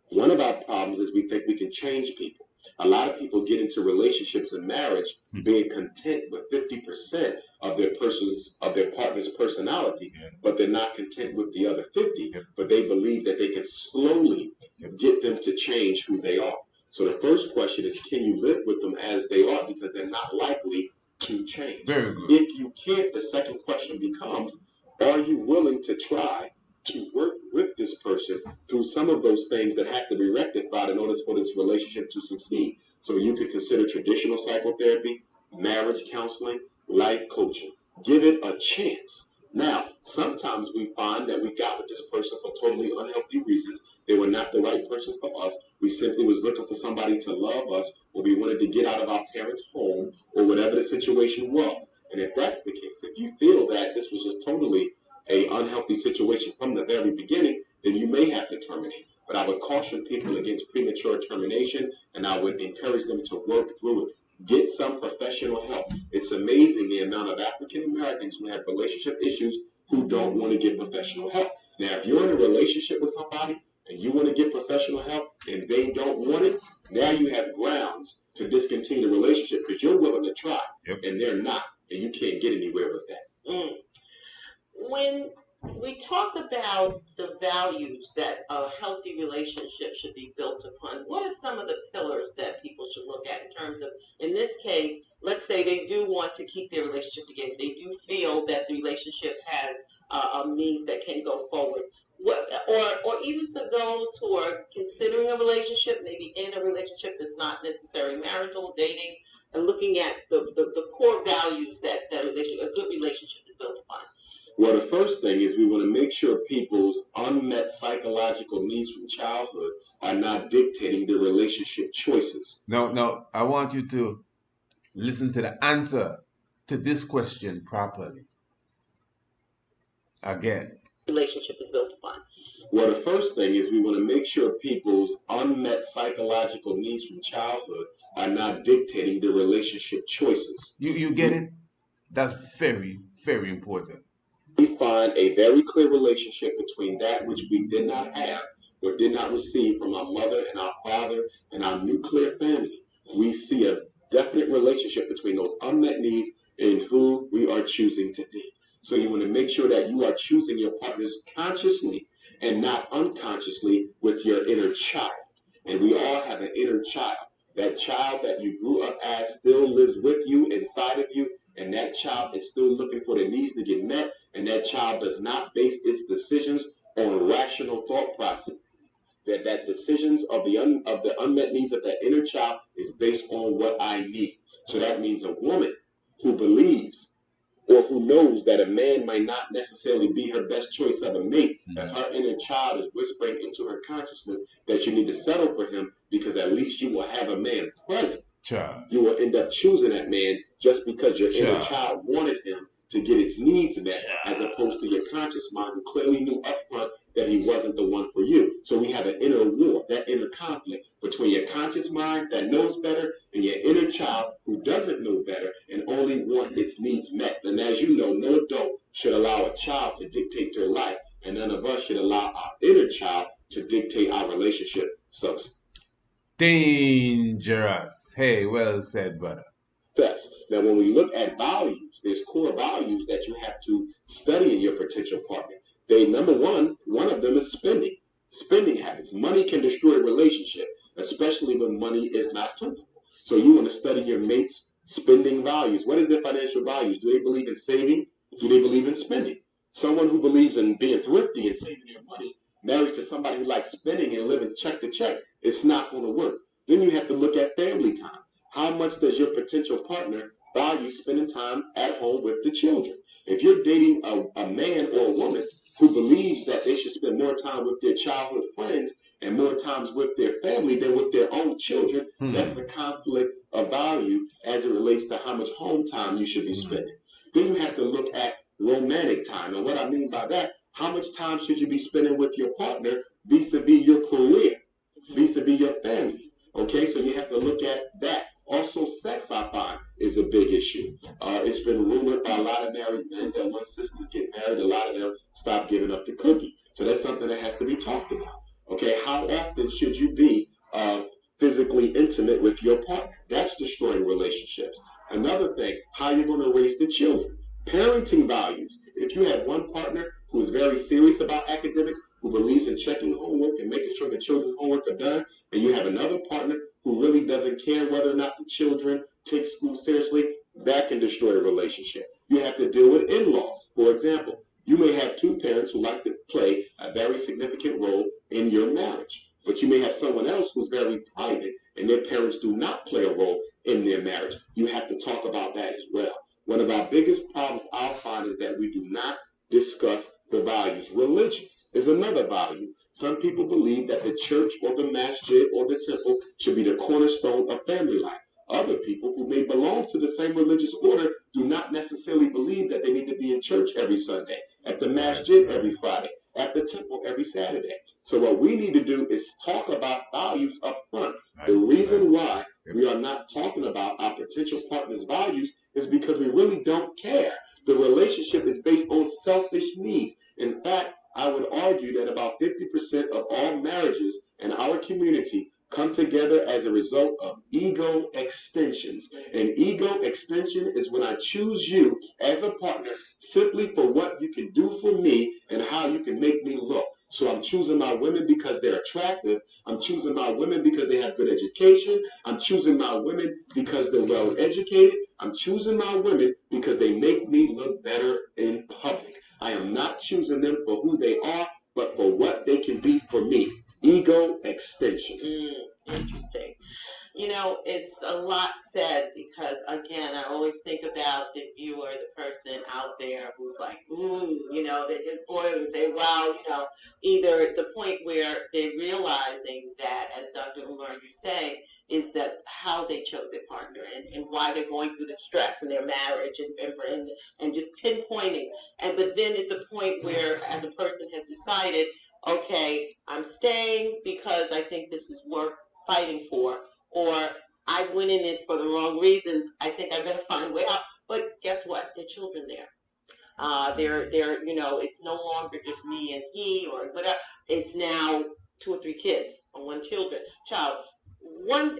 One of our problems is we think we can change people. A lot of people get into relationships and marriage being content with 50% of their partner's personality, but they're not content with the other 50. But they believe that they can slowly get them to change who they are. So the first question is, can you live with them as they are, because they're not likely to change. Very good. If you can't, the second question becomes, are you willing to try to work with this person through some of those things that have to be rectified in order for this relationship to succeed? So you could consider traditional psychotherapy, marriage counseling, life coaching. Give it a chance. Now, sometimes we find that we got with this person for totally unhealthy reasons. They were not the right person for us. We simply was looking for somebody to love us, or we wanted to get out of our parents' home, or whatever the situation was. And if that's the case, if you feel that this was just totally a unhealthy situation from the very beginning, then you may have to terminate. But I would caution people against premature termination, and I would encourage them to work through it. Get some professional help. It's amazing the amount of African Americans who have relationship issues who don't want to get professional help. Now, if you're in a relationship with somebody and you want to get professional help and they don't want it, now you have grounds to discontinue the relationship because you're willing to try and they're not, and you can't get anywhere with that. When we talk about the values that a healthy relationship should be built upon, what are some of the pillars that people should look at in terms of, in this case, let's say they do want to keep their relationship together. They do feel that the relationship has a means that can go forward. Or even for those who are considering a relationship, maybe in a relationship that's not necessarily marital, dating, and looking at the core values that a good relationship is built upon. Well, the first thing is we want to make sure people's unmet psychological needs from childhood are not dictating their relationship choices. No, I want you to listen to the answer to this question properly. Again. Relationship is built upon. Well, the first thing is we want to make sure people's unmet psychological needs from childhood are not dictating their relationship choices. You get it? That's very, very important. We find a very clear relationship between that which we did not have or did not receive from our mother and our father and our nuclear family. We see a definite relationship between those unmet needs and who we are choosing to be. So you want to make sure that you are choosing your partners consciously and not unconsciously with your inner child. And we all have an inner child. That child that you grew up as still lives with you, inside of you, and that child is still looking for the needs to get met, and that child does not base its decisions on rational thought processes. That decisions of the unmet needs of that inner child is based on what I need. So that means a woman who believes or who knows that a man might not necessarily be her best choice of a mate, if her inner child is whispering into her consciousness that you need to settle for him because at least you will have a man present, you will end up choosing that man just because your inner child wanted him to get its needs met, as opposed to your conscious mind who clearly knew up front that he wasn't the one for you. So we have an inner war, that inner conflict between your conscious mind that knows better and your inner child who doesn't know better and only want its needs met. And as you know, no adult should allow a child to dictate their life, and none of us should allow our inner child to dictate our relationship success. Dangerous. Hey, well said, brother. Now, when we look at values, there's core values that you have to study in your potential partner. Number one of them is spending. Spending habits. Money can destroy a relationship, especially when money is not plentiful. So you want to study your mate's spending values. What is their financial values? Do they believe in saving? Do they believe in spending? Someone who believes in being thrifty and saving their money married to somebody who likes spending and living check to check, it's not going to work. Then you have to look at family time. How much does your potential partner value spending time at home with the children? If you're dating a man or a woman who believes that they should spend more time with their childhood friends and more times with their family than with their own children, that's a conflict of value as it relates to how much home time you should be spending. Then you have to look at romantic time. And what I mean by that, how much time should you be spending with your partner vis-a-vis your career, vis-a-vis your family? Okay, so you have to look at that. Also, sex, I find, is a big issue. It's been rumored by a lot of married men that once sisters get married, a lot of them stop giving up the cookie. So that's something that has to be talked about. Okay, how often should you be physically intimate with your partner? That's destroying relationships. Another thing, how you're going to raise the children. Parenting values. If you have one partner who is very serious about academics, who believes in checking homework and making sure the children's homework are done, and you have another partner who really doesn't care whether or not the children take school seriously, that can destroy a relationship. You have to deal with in-laws. For example, you may have two parents who like to play a very significant role in your marriage, but you may have someone else who's very private and their parents do not play a role in their marriage. You have to talk about that as well. One of our biggest problems I'll find is that we do not discuss the values. Religion is another value. Some people believe that the church or the masjid or the temple should be the cornerstone of family life. Other people who may belong to the same religious order do not necessarily believe that they need to be in church every Sunday, at the masjid every Friday, at the temple every Saturday. So what we need to do is talk about values up front. The reason why we are not talking about our potential partner's values is because we really don't care. The relationship is based on selfish needs. In fact, I would argue that about 50% of all marriages in our community come together as a result of ego extensions. And ego extension is when I choose you as a partner simply for what you can do for me and how you can make me look. So I'm choosing my women because they're attractive. I'm choosing my women because they have good education. I'm choosing my women because they're well educated. I'm choosing my women because they make me look better in public. I am not choosing them for who they are, but for what they can be for me. Ego extensions. Interesting. You know, it's a lot said because, again, I always think about the viewer, the person out there who's like, you know, they just boil and say, wow, you know, either the point where they're realizing that, as Dr. Umar, you say, is that how they chose their partner and why they're going through the stress in their marriage and just pinpointing. But then at the point where, as a person has decided, okay, I'm staying because I think this is worth fighting for, or I went in it for the wrong reasons. I think I better find a way out. But guess what? There are children there. They're, you know, it's no longer just me and he or whatever. It's now 2 or 3 kids or one child.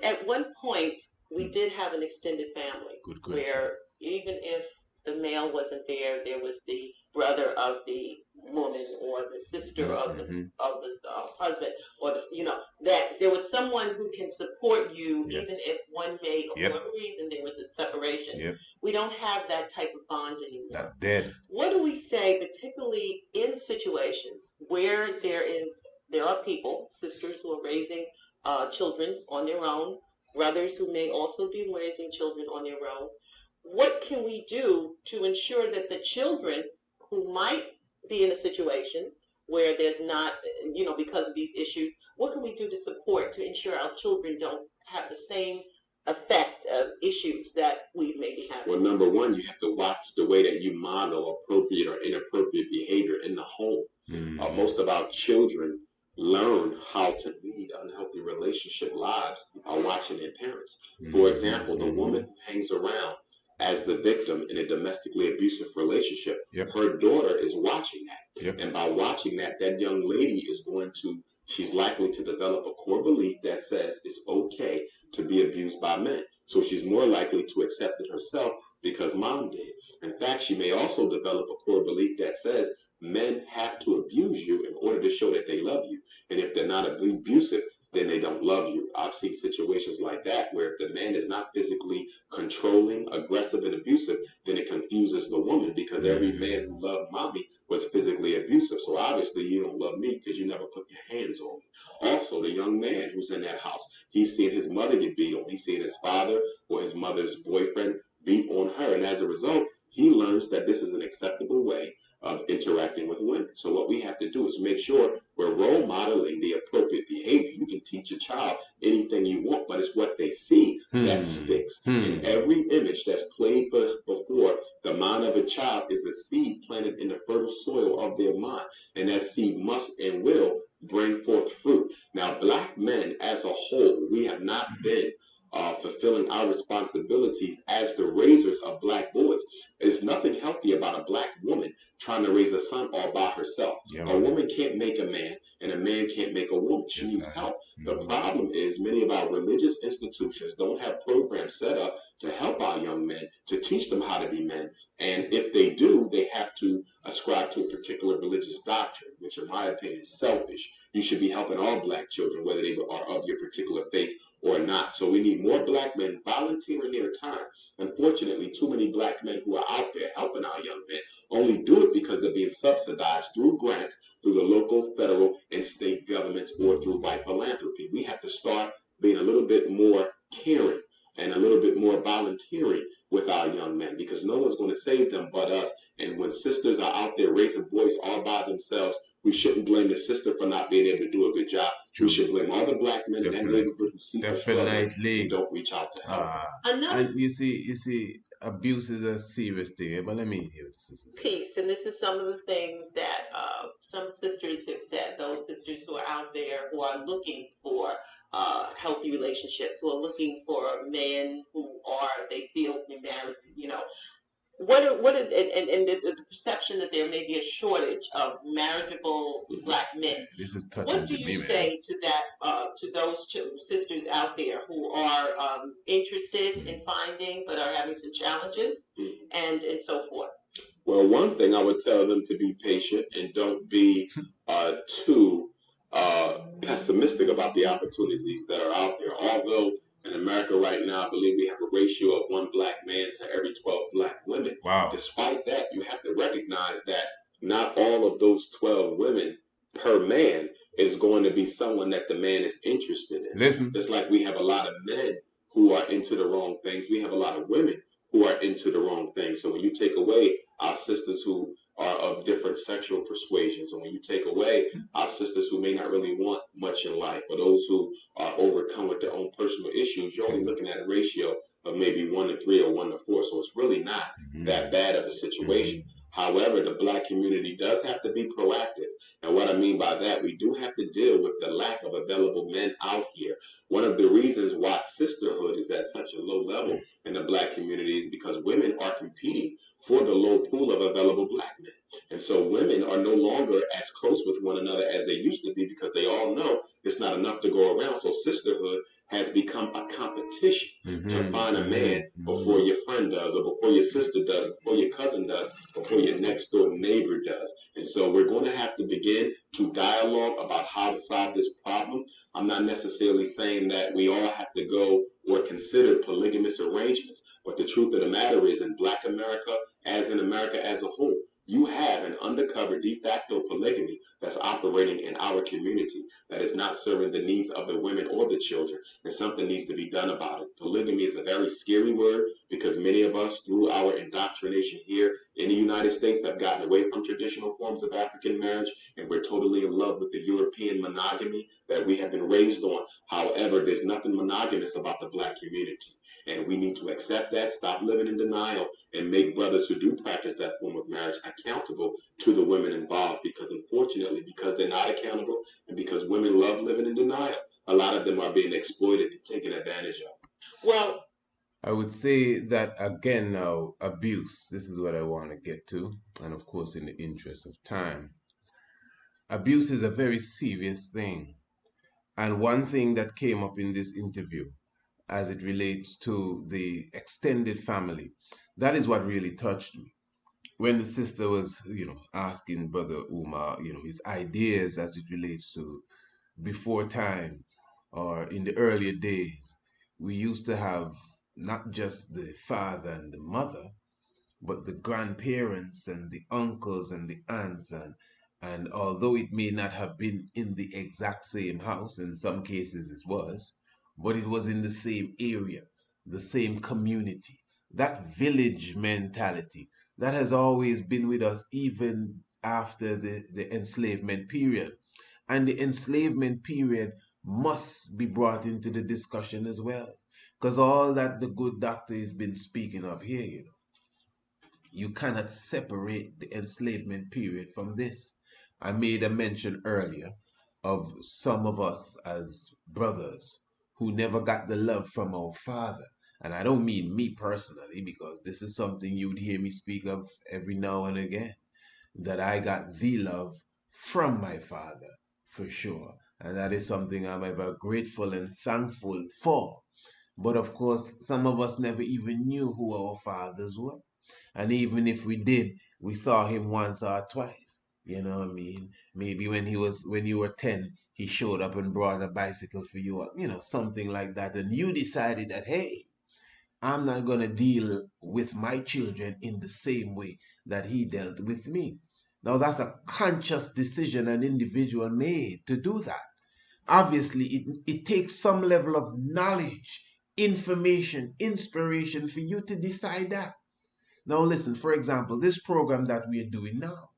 At one point, we did have an extended family where even if the male wasn't there, there was the brother of the woman or the sister of the husband, or the, you know, that there was someone who can support you even if one may, for whatever reason, there was a separation. We don't have that type of bond anymore. That's dead. What do we say, particularly in situations where there are people, sisters who are raising children on their own, brothers who may also be raising children on their own? What can we do to ensure that the children who might be in a situation where there's not, you know, because of these issues, what can we do to support to ensure our children don't have the same effect of issues that we may be having? Well, number one, you have to watch the way that you model appropriate or inappropriate behavior in the home. Most of our children learn how to lead unhealthy relationship lives by watching their parents. For example, the woman who hangs around as the victim in a domestically abusive relationship, her daughter is watching that. And by watching that, that young lady she's likely to develop a core belief that says it's okay to be abused by men. So she's more likely to accept it herself because mom did. In fact, she may also develop a core belief that says men have to abuse you in order to show that they love you. And if they're not abusive, then they don't love you. I've seen situations like that where if the man is not physically controlling, aggressive, and abusive, then it confuses the woman because every man who loved mommy was physically abusive. So obviously you don't love me because you never put your hands on me. Also, the young man who's in that house, he's seeing his mother get beat on. He's seeing his father or his mother's boyfriend beat on her. And as a result, he learns that this is an acceptable way of interacting with women. So what we have to do is make sure we're role modeling the appropriate behavior. You can teach a child anything you want, but it's what they see that sticks. And every image that's played before the mind of a child is a seed planted in the fertile soil of their mind. And that seed must and will bring forth fruit. Now, black men as a whole, we have not been fulfilling our responsibilities as the raisers of black boys. There's nothing healthy about a black woman trying to raise a son all by herself. A woman can't make a man, and a man can't make a woman. She needs help. The problem is many of our religious institutions don't have programs set up to help our young men, to teach them how to be men. And if they do, they have to ascribe to a particular religious doctrine, which in my opinion is selfish. You should be helping all black children, whether they are of your particular faith or not. So we need more black men volunteering their time. Unfortunately, too many black men who are out there helping our young men only do it because they're being subsidized through grants, through the local, federal, and state governments, or through white philanthropy. We have to start being a little bit more caring and a little bit more volunteering with our young men, because no one's going to save them but us. And when sisters are out there raising boys all by themselves, we shouldn't blame the sister for not being able to do a good job. We should blame all the black men in that neighborhood who see us struggling and don't reach out to help. And you see, abuse is a serious thing. But let me hear this piece, and this is some of the things that some sisters have said. Those sisters who are out there who are looking for healthy relationships, who are looking for men who they feel married, what are and the perception that there may be a shortage of marriageable black men. This is touching. What do you say to that, to those sisters out there who are interested in finding but are having some challenges and so forth? Well, one thing I would tell them to be patient and don't be too pessimistic about the opportunities that are out there. Although in America right now, I believe we have a ratio of 1 black man to every 12 black women. Wow. Despite that, you have to recognize that not all of those 12 women per man is going to be someone that the man is interested in. Listen. Just like we have a lot of men who are into the wrong things, we have a lot of women who are into the wrong things. So when you take away our sisters who are of different sexual persuasions, and when you take away our sisters who may not really want much in life, or those who are overcome with their own personal issues, you're only looking at a ratio of maybe 1 to 3 or 1 to 4. So it's really not that bad of a situation. However, the black community does have to be proactive. And what I mean by that, we do have to deal with the lack of available men out here. One of the reasons why sisterhood is at such a low level in the black community is because women are competing for the low pool of available black men. And so women are no longer as close with one another as they used to be, because they all know it's not enough to go around. So sisterhood has become a competition to find a man before your friend does, or before your sister does, before your cousin does, before your next door neighbor does. And so we're going to have to begin to dialogue about how to solve this problem. I'm not necessarily saying that we all have to go or consider polygamous arrangements, but the truth of the matter is, in black America, as in America as a whole, you have an undercover de facto polygamy that's operating in our community that is not serving the needs of the women or the children, and something needs to be done about it. Polygamy is a very scary word, because many of us, through our indoctrination here in the United States, have gotten away from traditional forms of African marriage, and we're totally in love with the European monogamy that we have been raised on. However, there's nothing monogamous about the black community, and we need to accept that, stop living in denial, and make brothers who do practice that form of marriage accountable to the women involved. Because unfortunately, because they're not accountable, and because women love living in denial, a lot of them are being exploited and taken advantage of. Well, I would say that again now, abuse, this is what I want to get to, and of course in the interest of time. Abuse is a very serious thing. And one thing that came up in this interview as it relates to the extended family, that is what really touched me. When the sister was, asking Brother Umar, his ideas as it relates to before time, or in the earlier days, we used to have not just the father and the mother, but the grandparents and the uncles and the aunts, and although it may not have been in the exact same house, in some cases it was, but it was in the same area, the same community. That village mentality that has always been with us even after the enslavement period. And the enslavement period must be brought into the discussion as well. Because all that the good doctor has been speaking of here, you cannot separate the enslavement period from this. I made a mention earlier of some of us as brothers who never got the love from our father. And I don't mean me personally, because this is something you would hear me speak of every now and again, that I got the love from my father, for sure. And that is something I'm ever grateful and thankful for. But of course, some of us never even knew who our fathers were. And even if we did, we saw him once or twice. You know what I mean? Maybe when you were 10, he showed up and brought a bicycle for you, something like that. And you decided that, hey, I'm not going to deal with my children in the same way that he dealt with me. Now, that's a conscious decision an individual made to do that. Obviously, it takes some level of knowledge, information, inspiration for you to decide that. Now, listen, for example, this program that we are doing now,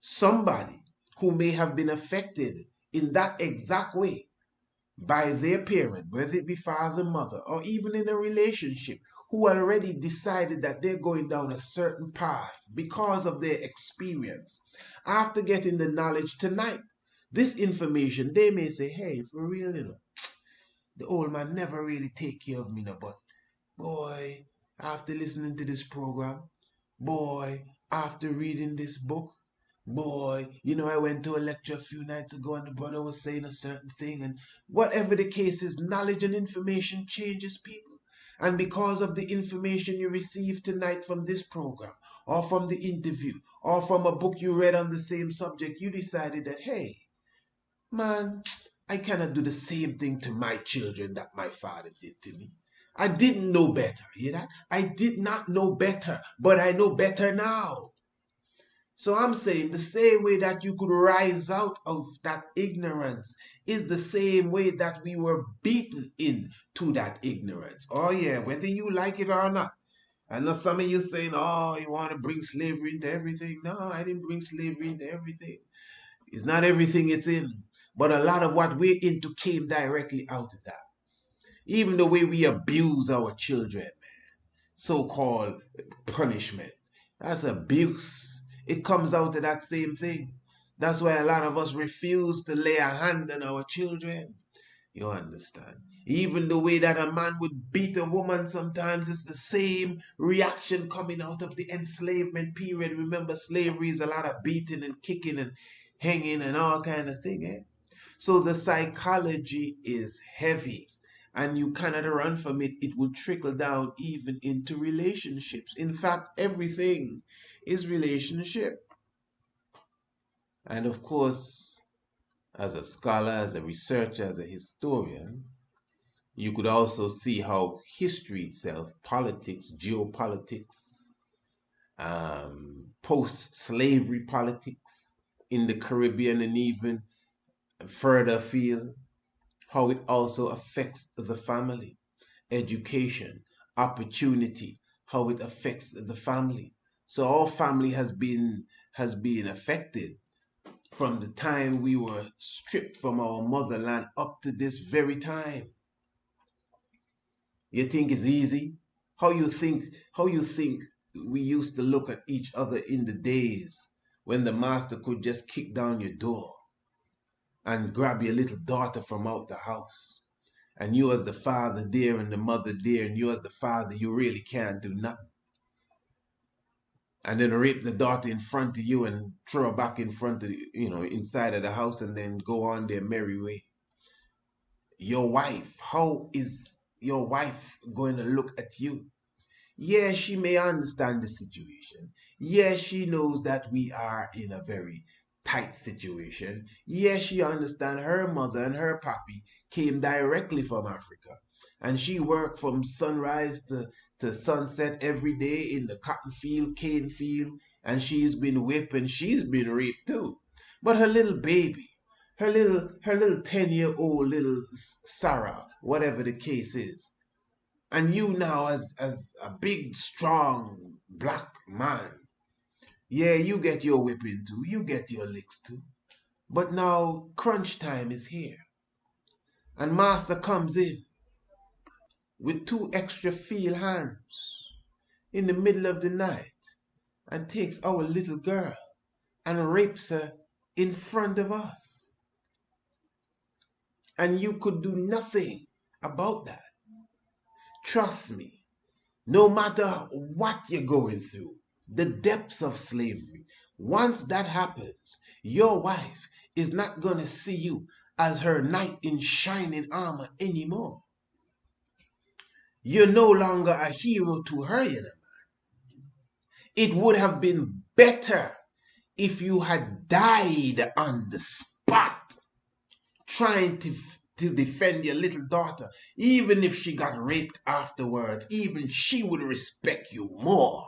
somebody who may have been affected in that exact way by their parent, whether it be father, mother, or even in a relationship, who already decided that they're going down a certain path because of their experience. After getting the knowledge tonight, this information, they may say, hey, for real, the old man never really take care of me now, but boy, after listening to this program, boy, after reading this book, boy, I went to a lecture a few nights ago and the brother was saying a certain thing, and whatever the case is, knowledge and information changes people. And because of the information you received tonight from this program, or from the interview, or from a book you read on the same subject, you decided that, hey, man, I cannot do the same thing to my children that my father did to me. I didn't know better, I did not know better, but I know better now. So I'm saying the same way that you could rise out of that ignorance is the same way that we were beaten into that ignorance. Oh yeah, whether you like it or not. I know some of you saying, oh, you want to bring slavery into everything. No, I didn't bring slavery into everything. It's not everything it's in. But a lot of what we're into came directly out of that. Even the way we abuse our children, so-called punishment, that's abuse. It comes out of that same thing. That's why a lot of us refuse to lay a hand on our children. You understand? Even the way that a man would beat a woman sometimes is the same reaction coming out of the enslavement period. Remember, slavery is a lot of beating and kicking and hanging and all kind of thing. So the psychology is heavy. And you cannot run from it. It will trickle down even into relationships. In fact, everything is relationship. And of course, as a scholar, as a researcher, as a historian, you could also see how history itself, politics, geopolitics, post-slavery politics in the Caribbean and even further afield, how it also affects the family, education, opportunity, how it affects the family. So our family has been affected from the time we were stripped from our motherland up to this very time. You think it's easy? How you think we used to look at each other in the days when the master could just kick down your door and grab your little daughter from out the house? And you as the father there and the mother there, and you as the father, you really can't do nothing. And then rape the daughter in front of you and throw her back in front of, inside of the house, and then go on their merry way. Your wife, how is your wife going to look at you? Yeah, she may understand the situation. Yeah, she knows that we are in a very tight situation. Yes, she understand her mother and her papi came directly from Africa. And she worked from sunrise to sunset every day in the cotton field, cane field, and she's been whipped and she's been raped too. But her little baby, her little 10-year-old little Sarah, whatever the case is, and you now as a big, strong black man, yeah, you get your whipping too, you get your licks too. But now crunch time is here. And master comes in with 2 extra field hands in the middle of the night and takes our little girl and rapes her in front of us. And you could do nothing about that. Trust me, no matter what you're going through, the depths of slavery, once that happens, your wife is not going to see you as her knight in shining armor anymore. You're no longer a hero to her, you know. It would have been better if you had died on the spot trying to defend your little daughter. Even if she got raped afterwards, even she would respect you more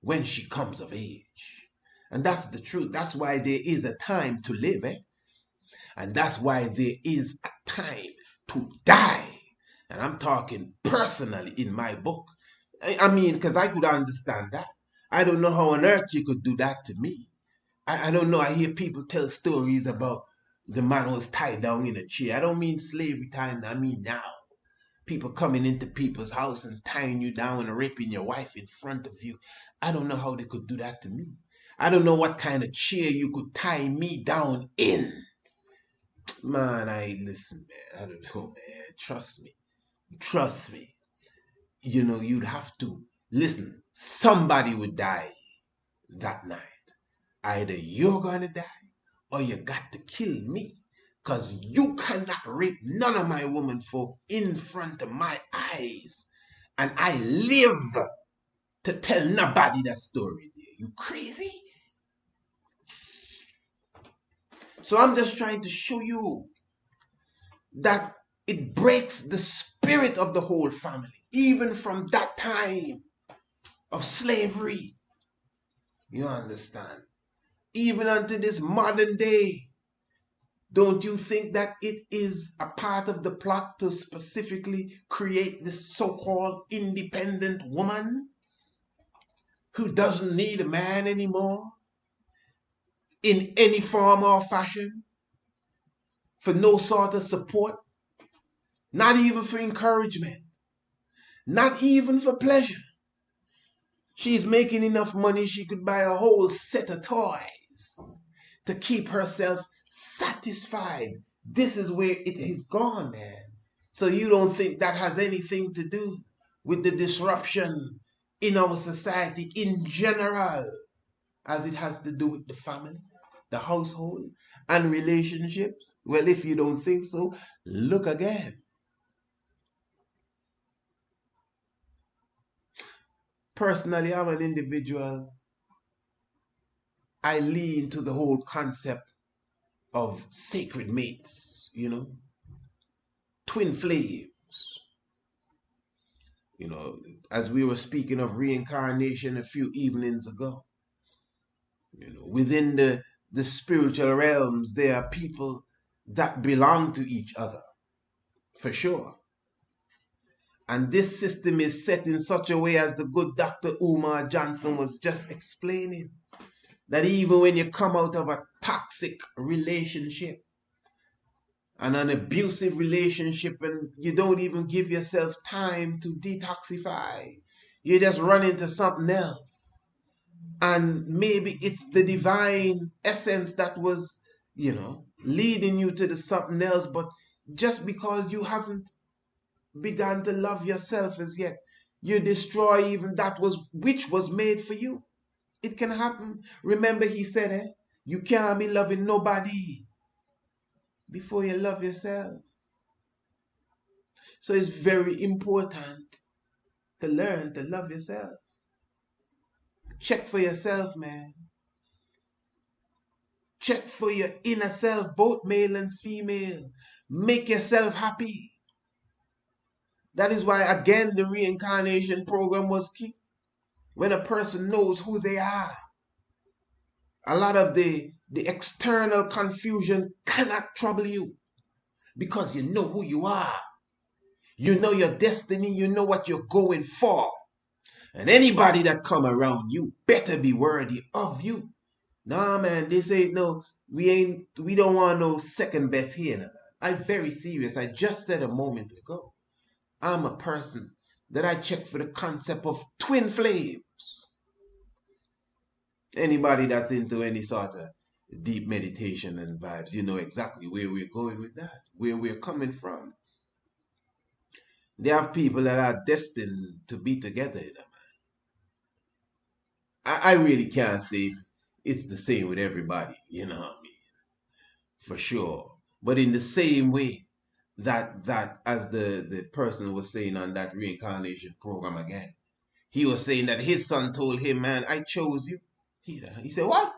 when she comes of age. And that's the truth. That's why there is a time to live, eh? And that's why there is a time to die. And I'm talking personally in my book. I mean, because I could understand that. I don't know how on earth you could do that to me. I don't know. I hear people tell stories about the man was tied down in a chair. I don't mean slavery time. I mean now. People coming into people's house and tying you down and raping your wife in front of you. I don't know how they could do that to me. I don't know what kind of chair you could tie me down in. Man, listen, man. I don't know, man. Trust me. Trust me. You know, you'd have to listen. Somebody would die that night. Either you're gonna die or you got to kill me. Because you cannot rape none of my women folk in front of my eyes. And I live to tell nobody that story. You crazy? So I'm just trying to show you that it breaks the spirit of the whole family. Even from that time of slavery. You understand? Even unto this modern day. Don't you think that it is a part of the plot to specifically create this so-called independent woman who doesn't need a man anymore in any form or fashion, for no sort of support, not even for encouragement, not even for pleasure? She's making enough money she could buy a whole set of toys to keep herself satisfied. This is where it has gone, man. So you don't think that has anything to do with the disruption in our society in general, as it has to do with the family, the household, and relationships? Well, if you don't think so, look again. Personally, I'm an individual. I lean to the whole concept of sacred mates, you know, twin flames. You know, as we were speaking of reincarnation a few evenings ago, you know, within the spiritual realms, there are people that belong to each other, for sure. And this system is set in such a way, as the good Dr. Umar Johnson was just explaining, that even when you come out of a toxic relationship and an abusive relationship and you don't even give yourself time to detoxify, you just run into something else. And maybe it's the divine essence that was, you know, leading you to the something else, but just because you haven't begun to love yourself as yet, you destroy even that which was made for you. It can happen. Remember, he said, you can't be loving nobody before you love yourself. So it's very important to learn to love yourself. Check for yourself, man. Check for your inner self, both male and female. Make yourself happy. That is why, again, the reincarnation program was key. When a person knows who they are, a lot of the external confusion cannot trouble you because you know who you are. You know your destiny. You know what you're going for. And anybody that come around you better be worthy of you. Nah, man, this ain't no, we don't want no second best here. Nah. I'm very serious. I just said a moment ago. I'm a person that I check for the concept of twin flames. Anybody that's into any sort of deep meditation and vibes, you know exactly where we're going with that, where we're coming from. They have people that are destined to be together. I really can't say it's the same with everybody, you know what I mean? For sure. But in the same way that as the person was saying on that reincarnation program again, he was saying that his son told him, man, I chose you. He said, what?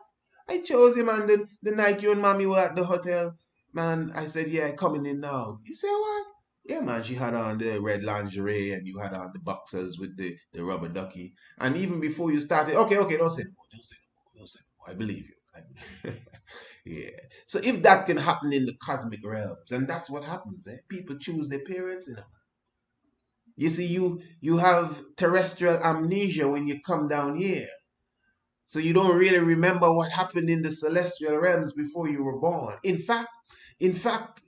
I chose him, and the night you and mommy were at the hotel, man, I said, yeah, coming in now. He said, what? Yeah, man, she had on the red lingerie and you had on the boxers with the rubber ducky. And even before you started, okay, don't say no more, don't say no more. I believe you. Yeah. So if that can happen in the cosmic realms, and that's what happens, people choose their parents, you know. You see, you have terrestrial amnesia when you come down here. So you don't really remember what happened in the celestial realms before you were born. In fact,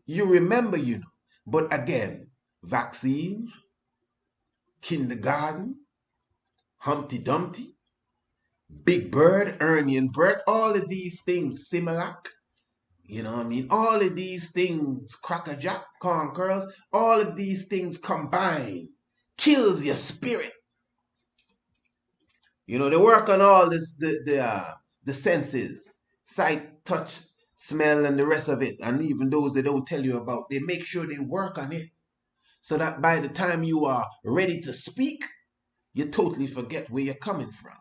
you remember, you know. But again, vaccine, kindergarten, Humpty Dumpty, Big Bird, Ernie and Bert, all of these things, Similac, you know what I mean? All of these things, Cracker Jack, Corn Curls, all of these things combined kills your spirit. You know, they work on all this, the senses, sight, touch, smell, and the rest of it. And even those they don't tell you about, they make sure they work on it. So that by the time you are ready to speak, you totally forget where you're coming from.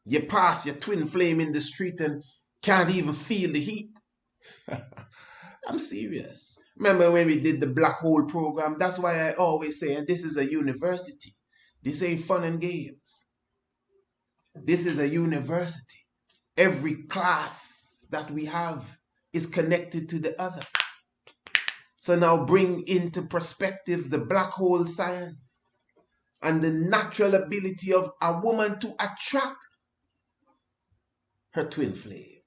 You pass your twin flame in the street and can't even feel the heat. I'm serious. Remember when we did the black hole program? That's why I always say, and this is a university. This ain't fun and games. This is a university. Every class that we have is connected to the other. So now bring into perspective the black hole science and the natural ability of a woman to attract her twin flame.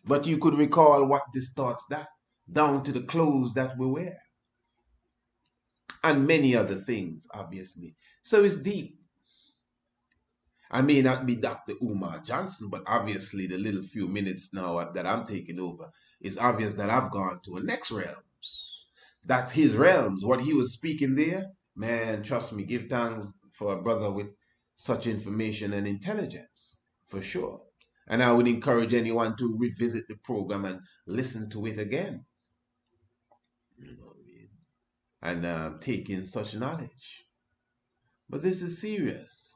But you could recall what distorts that, down to the clothes that we wear. And many other things, obviously. So it's deep. I may not be Dr. Umar Johnson, but obviously the little few minutes now that I'm taking over, it's obvious that I've gone to a next realms. That's his realms. What he was speaking there, man, trust me, give thanks for a brother with such information and intelligence, for sure. And I would encourage anyone to revisit the program and listen to it again. You know what I mean? And take in such knowledge. But this is serious.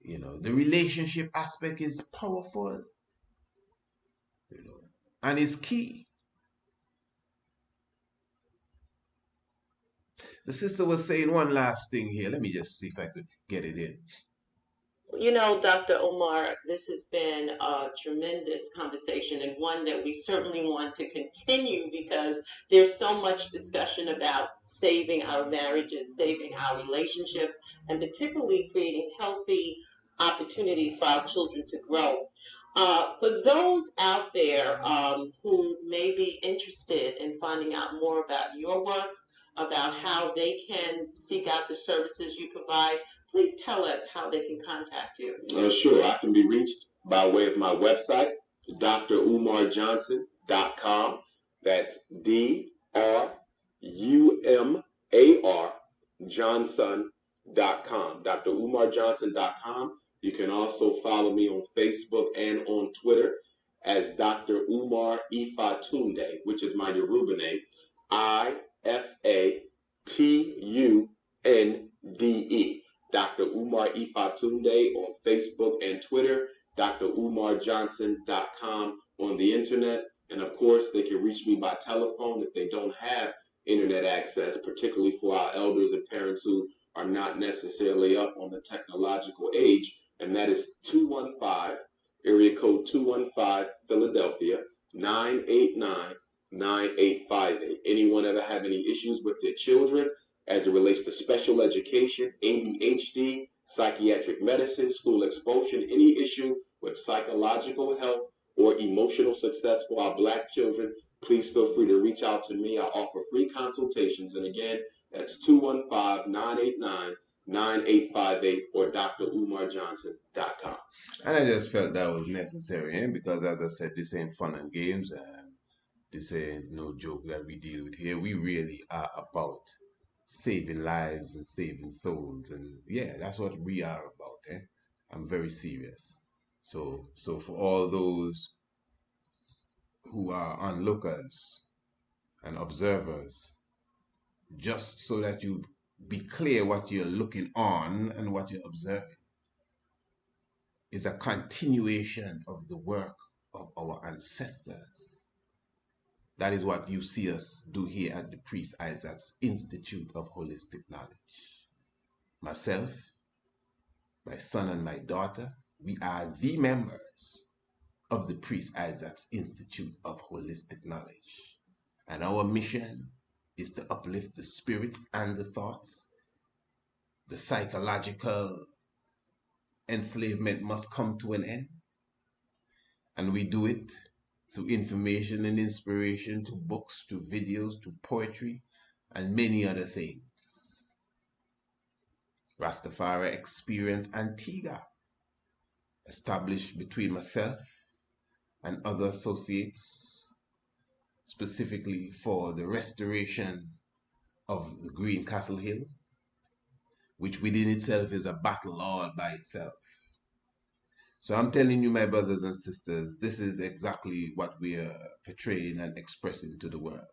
You know, the relationship aspect is powerful. You know, and is key. The sister was saying one last thing here. Let me just see if I could get it in. You know, Dr. Umar, this has been a tremendous conversation and one that we certainly want to continue because there's so much discussion about saving our marriages, saving our relationships, and particularly creating healthy opportunities for our children to grow. For those out there who may be interested in finding out more about your work, about how they can seek out the services you provide, please tell us how they can contact you. Sure, I can be reached by way of my website, drumarjohnson.com. That's DRUMAR Johnson.com. drumarjohnson.com. You can also follow me on Facebook and on Twitter as Dr. Umar Ifatunde, which is my Yoruba name, IFATUNDE. Dr. Umar Ifatunde on Facebook and Twitter. drumarjohnson.com on the internet. And of course, they can reach me by telephone if they don't have internet access, particularly for our elders and parents who are not necessarily up on the technological age. And that is 215, area code 215, Philadelphia, 989-9858. Anyone ever have any issues with their children as it relates to special education, ADHD, psychiatric medicine, school expulsion, any issue with psychological health or emotional success for our Black children, please feel free to reach out to me. I offer free consultations. And again, that's 215-989-9858 or drumarjohnson.com. And I just felt that was necessary, because as I said, this ain't fun and games, and this ain't no joke that we deal with here. We really are about saving lives and saving souls, and yeah, that's what we are about. I'm very serious. So for all those who are onlookers and observers, just so that you be clear what you're looking on and what you're observing is a continuation of the work of our ancestors. That is what you see us do here at the Priest Isaac's Institute of Holistic Knowledge. Myself, my son and my daughter, we are the members of the Priest Isaac's Institute of Holistic Knowledge. And our mission is to uplift the spirits and the thoughts. The psychological enslavement must come to an end. And we do it through information and inspiration, to books, to videos, to poetry, and many other things. Rastafari Experience Antigua, established between myself and other associates, specifically for the restoration of the Green Castle Hill, which within itself is a battle all by itself. So I'm telling you, my brothers and sisters, this is exactly what we are portraying and expressing to the world.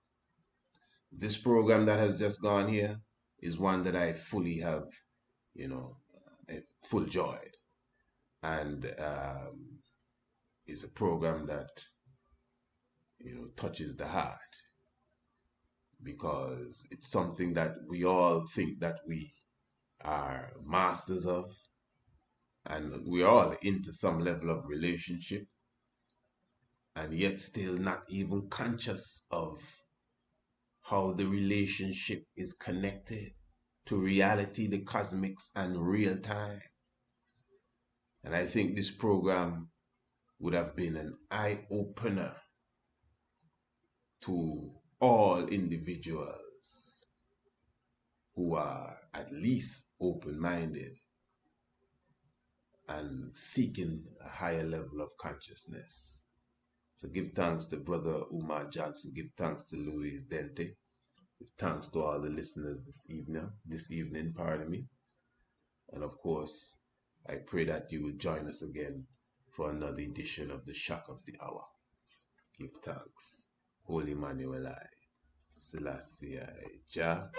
This program that has just gone here is one that I fully have, full joyed. And it's a program that, touches the heart, because it's something that we all think that we are masters of, and we're all into some level of relationship, and yet still not even conscious of how the relationship is connected to reality, the cosmics, and real time. And I think this program would have been an eye-opener to all individuals who are at least open-minded and seeking a higher level of consciousness. So give thanks to Brother Umar Johnson, give thanks to Louis Dente, give thanks to all the listeners this evening, and of course, I pray that you will join us again for another edition of the Shock of the Hour. Give thanks. Holy Emmanuel I, Selassie I, Jah.